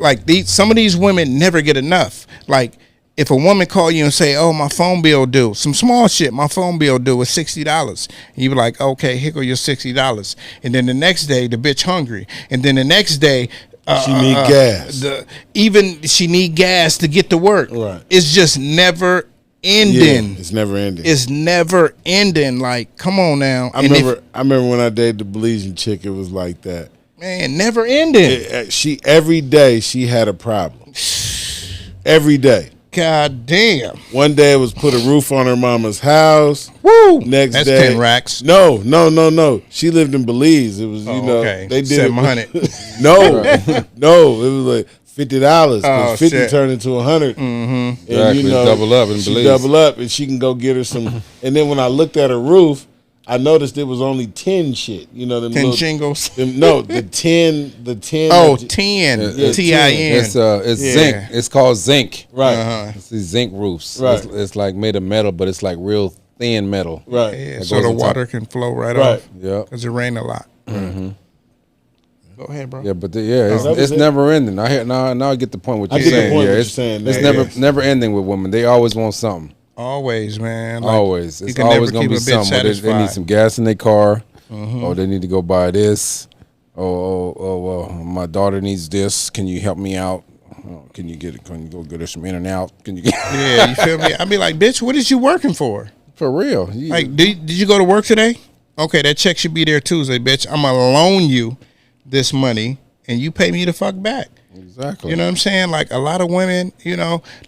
some of these women never get enough. Like, if a woman call you and say, oh, my phone bill due, some small shit, my phone bill due is $60. And you be like, okay, here go your $60. And then the next day, the bitch hungry. And then the next day, she need gas. She need gas to get to work. Right. It's just never ending. Yeah, it's never ending. It's never ending. Like, come on now. I remember when I dated the Belizean chick, it was like that. Man, never ending. Every day she had a problem. Every day. God damn. One day it was put a roof on her mama's house. Woo. Next That's day 10 racks. No. She lived in Belize. It was okay. They did $700. No, it was like $50. Oh, 50 shit. turned into $100. Mm-hmm. And Exactly. Double up in she Belize. double up, and she can go get her some. And then when I looked at her roof, I noticed it was only 10 shit. You know them 10 little, shingles. the 10. Oh, 10. Yeah, T-I-N. It's zinc. It's called zinc. Right. It's these zinc roofs. Right. It's like made of metal, but it's like real thin metal. Right. Yeah, That so goes the on top. water can flow right Right. off. Yeah. Because it rained a lot. Go ahead, bro. Yeah, but that was it's it. never ending. I hear now I get the point what I you're get the saying. point Yeah, what it's you're saying. it's Yes. never ending with women. They always want something. Always, man. Like, Always. you It's can always never gonna keep be a bitch something. They need satisfied. some gas in their car. Or they need to go buy this. Well, my daughter needs this. Can you help me out? Can you go get her some in and out? Can you get Yeah, you feel me? I'd be like, bitch, what is you working for? for real? Like, did you go to work today? Okay, that check should be there Tuesday, bitch. I'm going to loan you this money, and you pay me the fuck back. Exactly. You know what I'm saying? Like, a lot of women,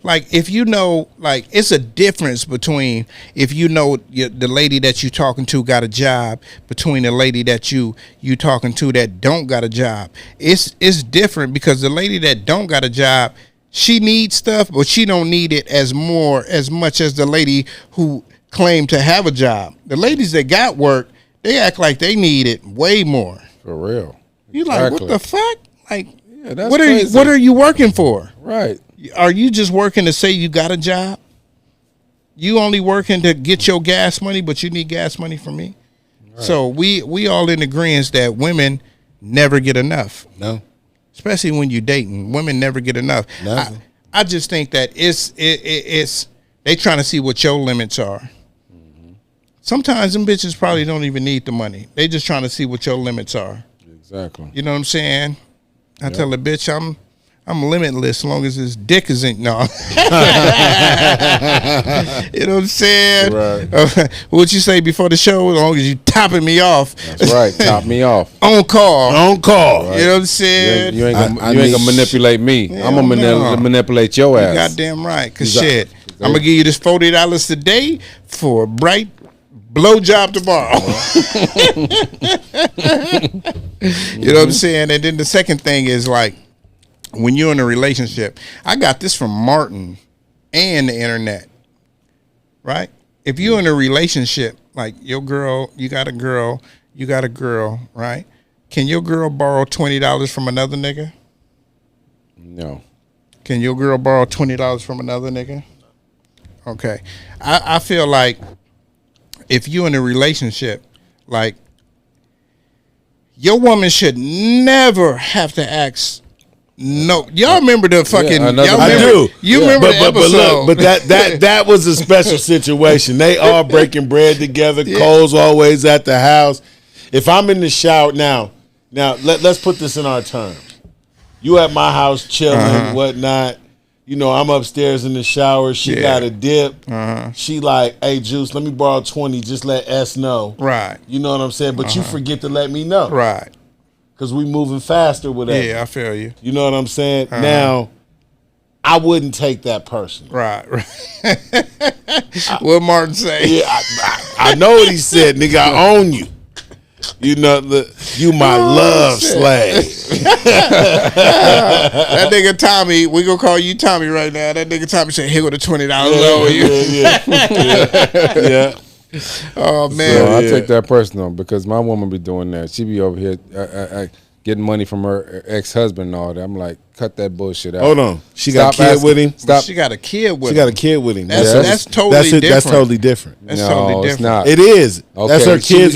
like, if you know, like, it's a difference between if you know the lady that you talking to got a job between the lady that you talking to that don't got a job. It's different because the lady that don't got a job, she needs stuff, but she don't need it as much as the lady who claimed to have a job. The ladies that got work, they act like they need it way more. For real. You like, what the fuck? Like, Yeah, that's what crazy. are you working for? Right. Are you just working to say you got a job? You only working to get your gas money, but you need gas money from me? Right. So we all in agreement that women never get enough. No. Especially when you're dating. Women never get enough. Never. I just think that it's they trying to see what your limits are. Mm-hmm. Sometimes them bitches probably don't even need the money. They just trying to see what your limits are. Exactly. You know what I'm saying? I tell the bitch I'm limitless as long as his dick isn't no. You know what I'm saying? Right. What you say before the show? As long as you topping me off. That's right. Top me off. On call. On call. Right. You know what I'm saying? You ain't gonna manipulate me. Yeah, I'm gonna manipulate your ass. Goddamn right. Cause shit, I'm gonna give you this $40 today for a bright blowjob tomorrow. You know what I'm saying? And then the second thing is like, when you're in a relationship, I got this from Martin and the internet, right? If you're in a relationship, like your girl, you got a girl, right? Can your girl borrow $20 from another nigga? No. Can your girl borrow $20 from another nigga? Okay. I feel like if you're in a relationship, like your woman should never have to ask. No, y'all remember the fucking? I do. You remember the episode? But that was a special situation. They all breaking bread together. Yeah. Cole's always at the house. If I'm in the shower now let's put this in our terms. You at my house chilling, whatnot. You know, I'm upstairs in the shower. She got a dip. She like, hey, Juice, let me borrow 20. Just let S know. Right. You know what I'm saying? But you forget to let me know. Right. Because we moving faster with that. Yeah, I feel you. You know what I'm saying? Now, I wouldn't take that personally. Right. What Martin say? Yeah, I know what he said, nigga. I own you. You know, you my love slave. That nigga Tommy, we gonna call you Tommy right now. That nigga Tommy said, here go the $20 over you. Yeah. Oh man, So I take that personal because my woman be doing that. She be over here getting money from her ex-husband and all that. I'm like, cut that bullshit out. Hold on, she got a kid with him. Stop. She got a kid with him. She got a kid with him. That's totally different. That's totally different. That's totally different. It's not. It is. Okay. That's her kids.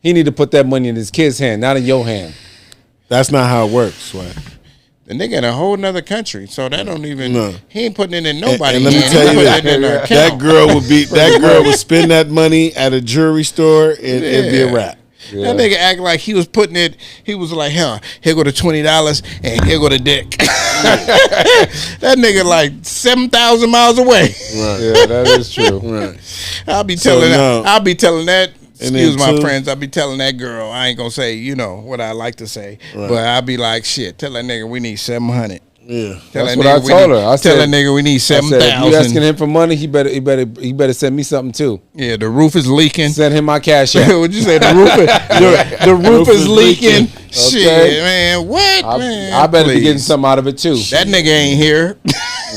He need to put that money in his kid's hand, not in your hand. That's not how it works, Sway. The nigga in a whole nother country, so that don't even. No. He ain't putting it in nobody. And let me tell you that girl would spend that money at a jewelry store and it'd be a wrap. Yeah. That nigga act like he was putting it. He was like, here go the $20 and here go the dick. That nigga like 7,000 miles away. Right. Yeah, that is true. Right. I'll be telling that. Excuse my friends. I'll be telling that girl. I ain't gonna say, you know, what I like to say, but I'll be like, shit. Tell that nigga we need 700. Yeah, that's what I told her. I tell that nigga we need 7,000. If you asking him for money, he better send me something too. Yeah, the roof is leaking. Send him my cash app. What'd you say? The roof is leaking. Shit, Okay. man. What, man? I better be getting something out of it too. That nigga ain't here.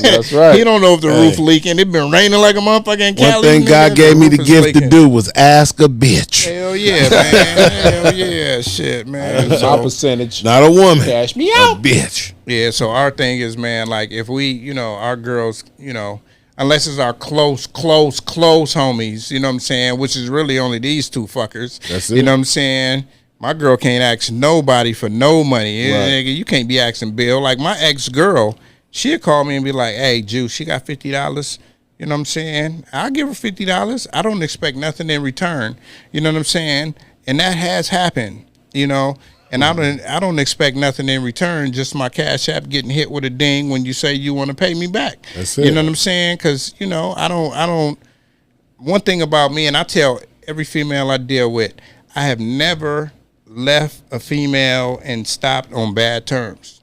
That's right. He don't know if the roof leaking. It been raining like a motherfucker in Cali. One thing God gave me the gift to do was ask a bitch. Hell yeah, man. Hell yeah. Shit, man. My percentage. Not a woman. Cash me A out. bitch. Yeah, so our thing is, man, like if we, you know, our girls, you know, unless it's our close homies, you know what I'm saying, which is really only these two fuckers. That's it. You know what I'm saying? My girl can't ask nobody for no money. Right. Nigga, you can't be asking Bill. Like my ex-girl, she'd call me and be like, hey, Juice, she got $50. You know what I'm saying? I'll give her $50. I don't expect nothing in return. You know what I'm saying? And that has happened, you know. And I don't expect nothing in return, just my Cash App getting hit with a ding when you say you want to pay me back. That's it. You know what I'm saying? Because, you know, I don't. One thing about me, and I tell every female I deal with, I have never left a female and stopped on bad terms.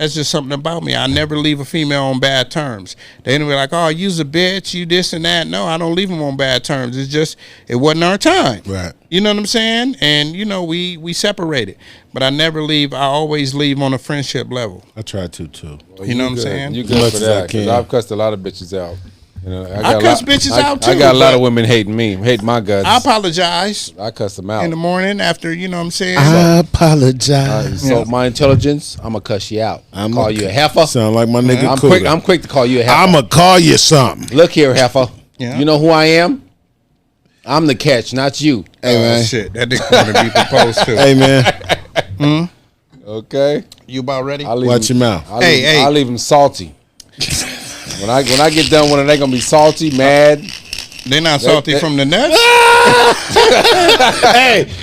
That's just something about me. I never leave a female on bad terms. They be like, oh, you's a bitch, you this and that. No, I don't leave them on bad terms. It's just, it wasn't our time. Right. You know what I'm saying? And, you know, we separated. But I never leave. I always leave on a friendship level. I try to too. Well, You know what I'm saying? You As good much for as I that? 'Cause can. I've cussed a lot of bitches out. You know, I cuss bitches out, I too, got a lot but- of women hating me, hating my guts. I apologize I cuss them out. in the morning after, you know what I'm saying? I apologize. So my intelligence, I'm gonna cuss you out. I'm call you a heifer. Sound like my nigga I'm Cooter. quick. I'm quick to call you a heifer. I'ma call you something. Look here, heifer. Yeah. You know who I am? I'm the catch, not you. Hey man. Shit, that nigga want to be proposed to. Hey man. Okay. You about ready? I'll leave Watch him, your mouth. Hey. I'll leave them salty. when I get done with it, they gonna be salty, mad. They not salty from the nuts?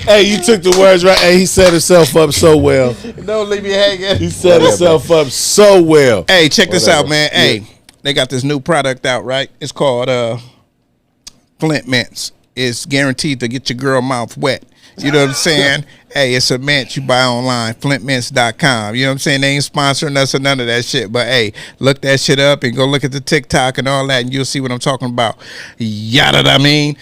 Hey, you took the words right. Hey, he set himself up so well. Don't leave me hanging. He set himself up so well. Hey, check this Whatever. out, man. Hey, they got this new product out, right? It's called Flint Mints. It's guaranteed to get your girl mouth wet. You know what I'm saying? Hey, it's a mint you buy online, flintmints.com. You know what I'm saying? They ain't sponsoring us or none of that shit. But hey, look that shit up and go look at the TikTok and all that, and you'll see what I'm talking about. Yada, I mean.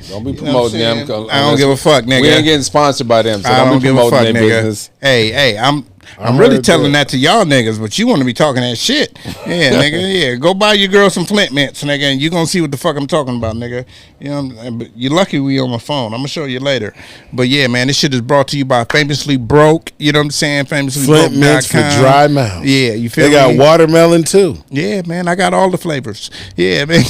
Don't be promoting them. I don't give a fuck, nigga. We ain't getting sponsored by them, so I don't don't be give a promoting fuck, their nigga. business. Hey, I'm I really heard telling that. that to y'all niggas, but you want to be talking that shit. Yeah, nigga. Yeah, go buy your girl some Flint Mints, nigga, and you gonna see what the fuck I'm talking about, nigga. You know, but you're lucky we on my phone. I'm gonna show you later. But yeah, man, this shit is brought to you by Famously Broke. You know what I'm saying? Flint mints for FamouslyBroke.com. dry mouth. Yeah, you feel They got me? watermelon too. Yeah, man, I got all the flavors. Yeah, man.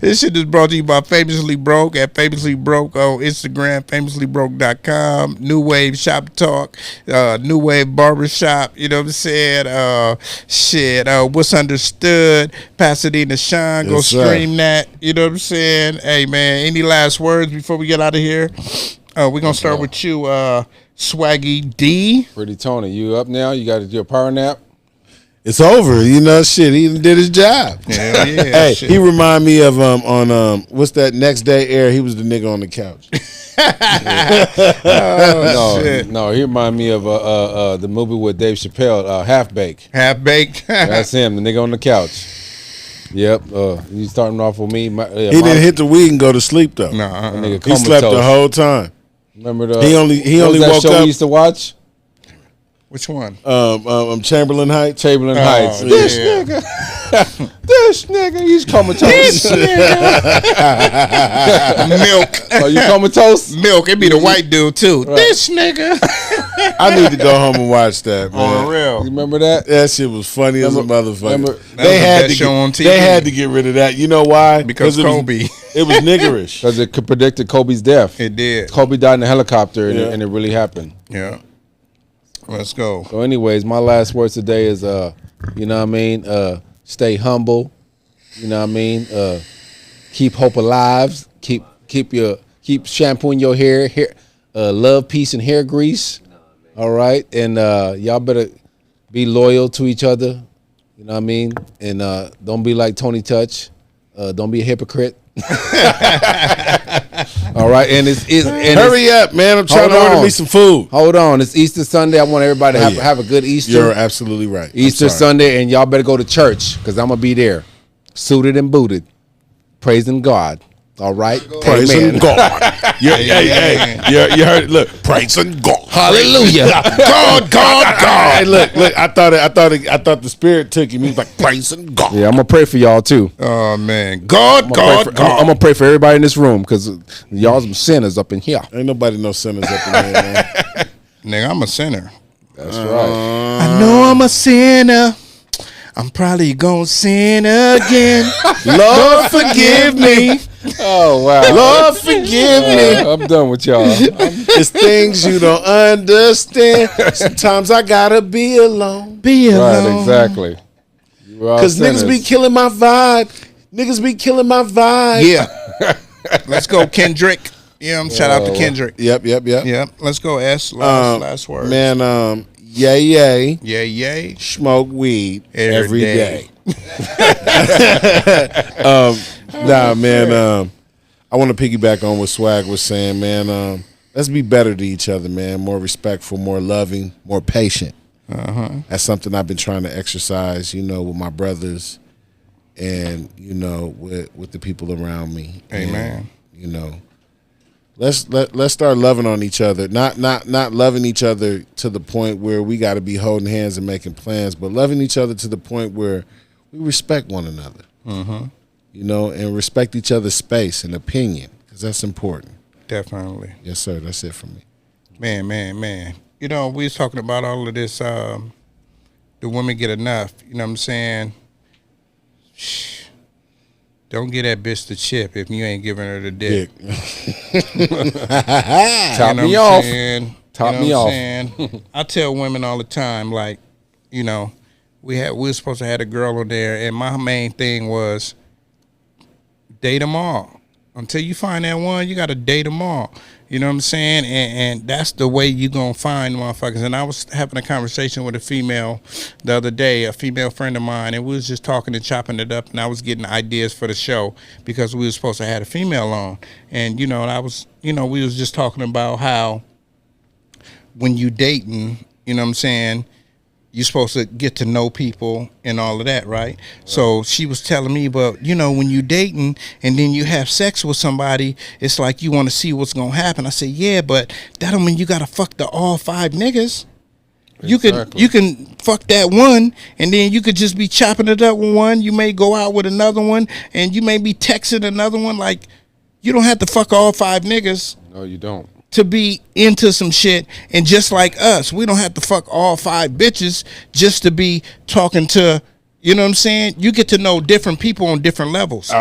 This shit is brought to you by Famously Broke at Famously Broke on Instagram, FamouslyBroke.com, Nuwave Shop Talk, Nuwave Barbershop, you know what I'm saying? What's Understood, Pasadena Shine, go Yes, sir. stream that, you know what I'm saying? Hey, man, any last words before we get out of here? We're going to start with you, Swaggy D. Pretty Tony, you up now? You got to do a power nap? It's over. You know, shit. He did his job. Hell yeah. Hey, shit. he remind me of on what's that Next Day Air? He was the nigga on the couch. No, he remind me of the movie with Dave Chappelle, Half Baked. Half-baked. That's him, the nigga on the couch. Yep, he's starting off with me. He didn't hit the weed and go to sleep though. No, Nigga He slept the comatose. whole time. Remember the He what only was that woke show up. we used to watch? Which one? Chamberlain Heights. Chamberlain Heights. yeah. This nigga, this nigga, he's comatose. Milk. Oh, you comatose? Milk. It be the white dude too. This nigga. I need to go home and watch that, man. On the real. You remember that? That shit was funny as a motherfucker. remember- That was the best show on TV. They had to get rid of that. You know why? Because it was- Kobe. It was niggerish. Because it could predicted Kobe's death. It did. Kobe died in a helicopter, and, Yeah. and it really happened. Yeah. Let's go. So, anyways, my last words today is, you know what I mean? Stay humble. You know what I mean? Keep hope alive. Keep shampooing your hair. Love, peace, and hair grease. All right, and y'all better be loyal to each other. You know what I mean? And don't be like Tony Touch. Don't be a hypocrite. All right, and Hurry up, man. I'm trying to Hold order on. me some food. Hold on, it's Easter Sunday. I want everybody to have a good Easter. You're absolutely right. I'm Easter sorry. Sunday, and y'all better go to church because I'm gonna be there, suited and booted, praising God. All right, Praising Amen. God. You heard it. Look, praising God. Hallelujah. God. Hey, look. I thought the spirit took him. He was like praising God. Yeah, I'm gonna pray for y'all too. Oh man. God. I'm gonna pray for everybody in this room because y'all some sinners up in here. Ain't nobody no sinners up in here, man. Nigga, I'm a sinner. That's right. I know I'm a sinner. I'm probably gonna sin again. Lord, forgive me. Oh wow. Lord, forgive me. I'm done with y'all. It's things you don't understand. Sometimes I gotta be alone. Be alone. Right, exactly. You all Cause niggas be sinners. killing my vibe. Niggas be killing my vibe. Yeah. Let's go, Kendrick. Yeah, shout out to Kendrick. Yep. Yep. Let's go, S. Last word. Man, yay. Yay. Smoke weed every day. Nah, man. I want to piggyback on what Swag was saying, man. Let's be better to each other, man. More respectful, more loving, more patient. That's something I've been trying to exercise, with my brothers and, with the people around me. Amen. And, let's start loving on each other. Not loving each other to the point where we got to be holding hands and making plans, but loving each other to the point where we respect one another. And respect each other's space and opinion, because that's important. Definitely. Yes, sir. That's it for me. Man. We was talking about all of this, the women get enough. You know what I'm saying? Shh. Don't get that bitch the chip if you ain't giving her the dick. Top me off. Top me off. I tell women all the time, like, we were supposed to have a girl on there, and my main thing was date them all. Until you find that one, you got to date them all. You know what I'm saying? And that's the way you going to find motherfuckers. And I was having a conversation with a female the other day, a female friend of mine, and we was just talking and chopping it up, and I was getting ideas for the show because we were supposed to have a female on. And, we was just talking about how when you dating, you know what I'm saying, you're supposed to get to know people and all of that, right? So she was telling me, but, when you dating and then you have sex with somebody, it's like you want to see what's going to happen. I said, yeah, but that don't mean you got to fuck the all 5 niggas. Exactly. You can fuck that one, and then you could just be chopping it up with one. You may go out with another one, and you may be texting another one. Like, you don't have to fuck all 5 niggas. No, you don't. To be into some shit. And just like us, we don't have to fuck all 5 bitches just to be talking to, you know what I'm saying? You get to know different people on different levels.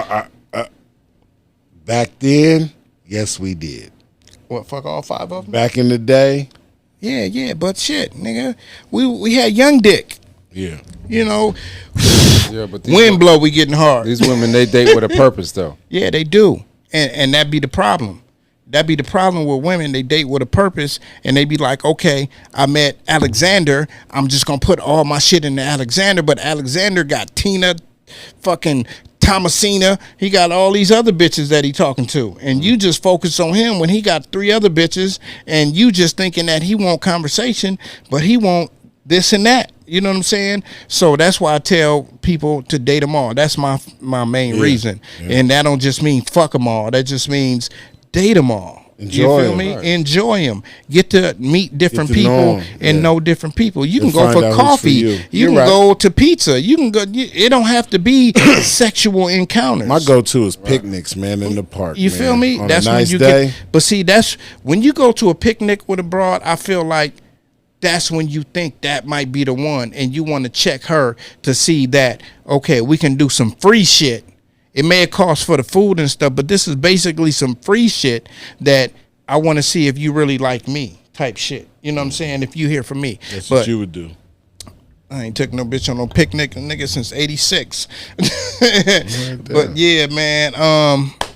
Back then, yes, we did. What, fuck all 5 of them? Back in the day? Yeah, but shit, nigga. We had young dick. Yeah. Yeah, but wind blow, we getting hard. These women, they date with a purpose, though. Yeah, they do. And that be the problem. That be the problem with women. They date with a purpose, and they be like, okay, I met Alexander. I'm just going to put all my shit into Alexander, but Alexander got Tina, fucking Thomasina. He got all these other bitches that he talking to, and you just focus on him when he got 3 other bitches, and you just thinking that he want conversation, but he want this and that. You know what I'm saying? So that's why I tell people to date them all. That's my main reason. Yeah. And that don't just mean fuck them all. That just means date them all. Enjoy you feel me? Right. Enjoy them. Get to meet different people and know different people. You can go find for out coffee. who's for You can go to pizza. You can go. It don't have to be sexual encounters. My go-to is picnics, man, in the park. You feel me? On That's a nice when you day. get. But see, that's when you go to a picnic with a broad. I feel like that's when you think that might be the one, and you want to check her to see that, okay, we can do some free shit. It may have cost for the food and stuff, but this is basically some free shit that I want to see if you really like me type shit. You know what I'm saying? If you hear from me. That's what you would do. I ain't took no bitch on no picnic, nigga, since 86. But yeah,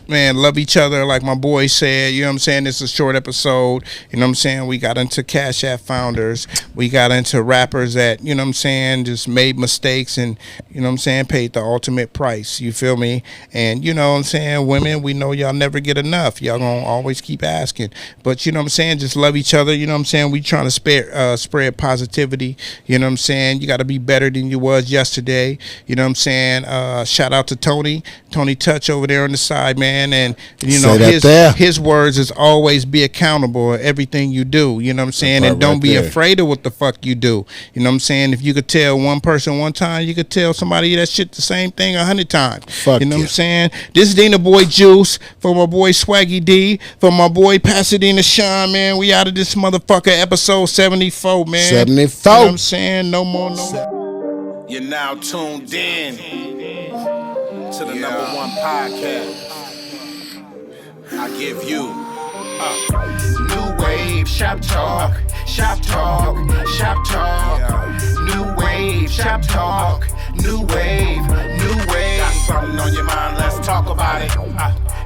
man, love each other like my boy said. You know what I'm saying? It's a short episode. You know what I'm saying? We got into Cashapp founders. We got into rappers that, you know what I'm saying, just made mistakes and, you know what I'm saying, paid the ultimate price. You feel me? And, you know what I'm saying, women, we know y'all never get enough. Y'all gonna always keep asking. But, you know what I'm saying, just love each other. You know what I'm saying? We trying to spread positivity. You know what I'm saying? You got to be better than you was yesterday. You know what I'm saying? Shout out to Tony Touch over there on the side, man. And you know his words is always be accountable for everything you do. You know what I'm saying? And don't be afraid of what the fuck you do. You know what I'm saying? If you could tell one person one time, you could tell somebody that shit the same thing 100 times. You know what I'm saying? This is Dana Boy Juice for my boy Swaggy D, for my boy Pasadena Sean, man. We out of this motherfucker, episode 74, man. 74. You know what I'm saying? No more. You're now tuned in to the number 1 podcast. I give you Nuwave, Shop Talk, Shop Talk, Shop Talk. Nuwave, Shop Talk, Nuwave. Got something on your mind, let's talk about it.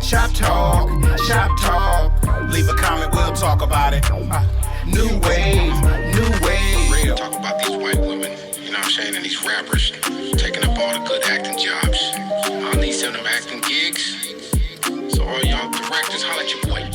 Shop Talk, Shop Talk. Leave a comment, we'll talk about it. Nuwave. Real. Talk about these white women, you know what I'm saying, and these rappers taking up all the good acting jobs. I need some of them acting gigs. So all y'all directors, holla at your boy.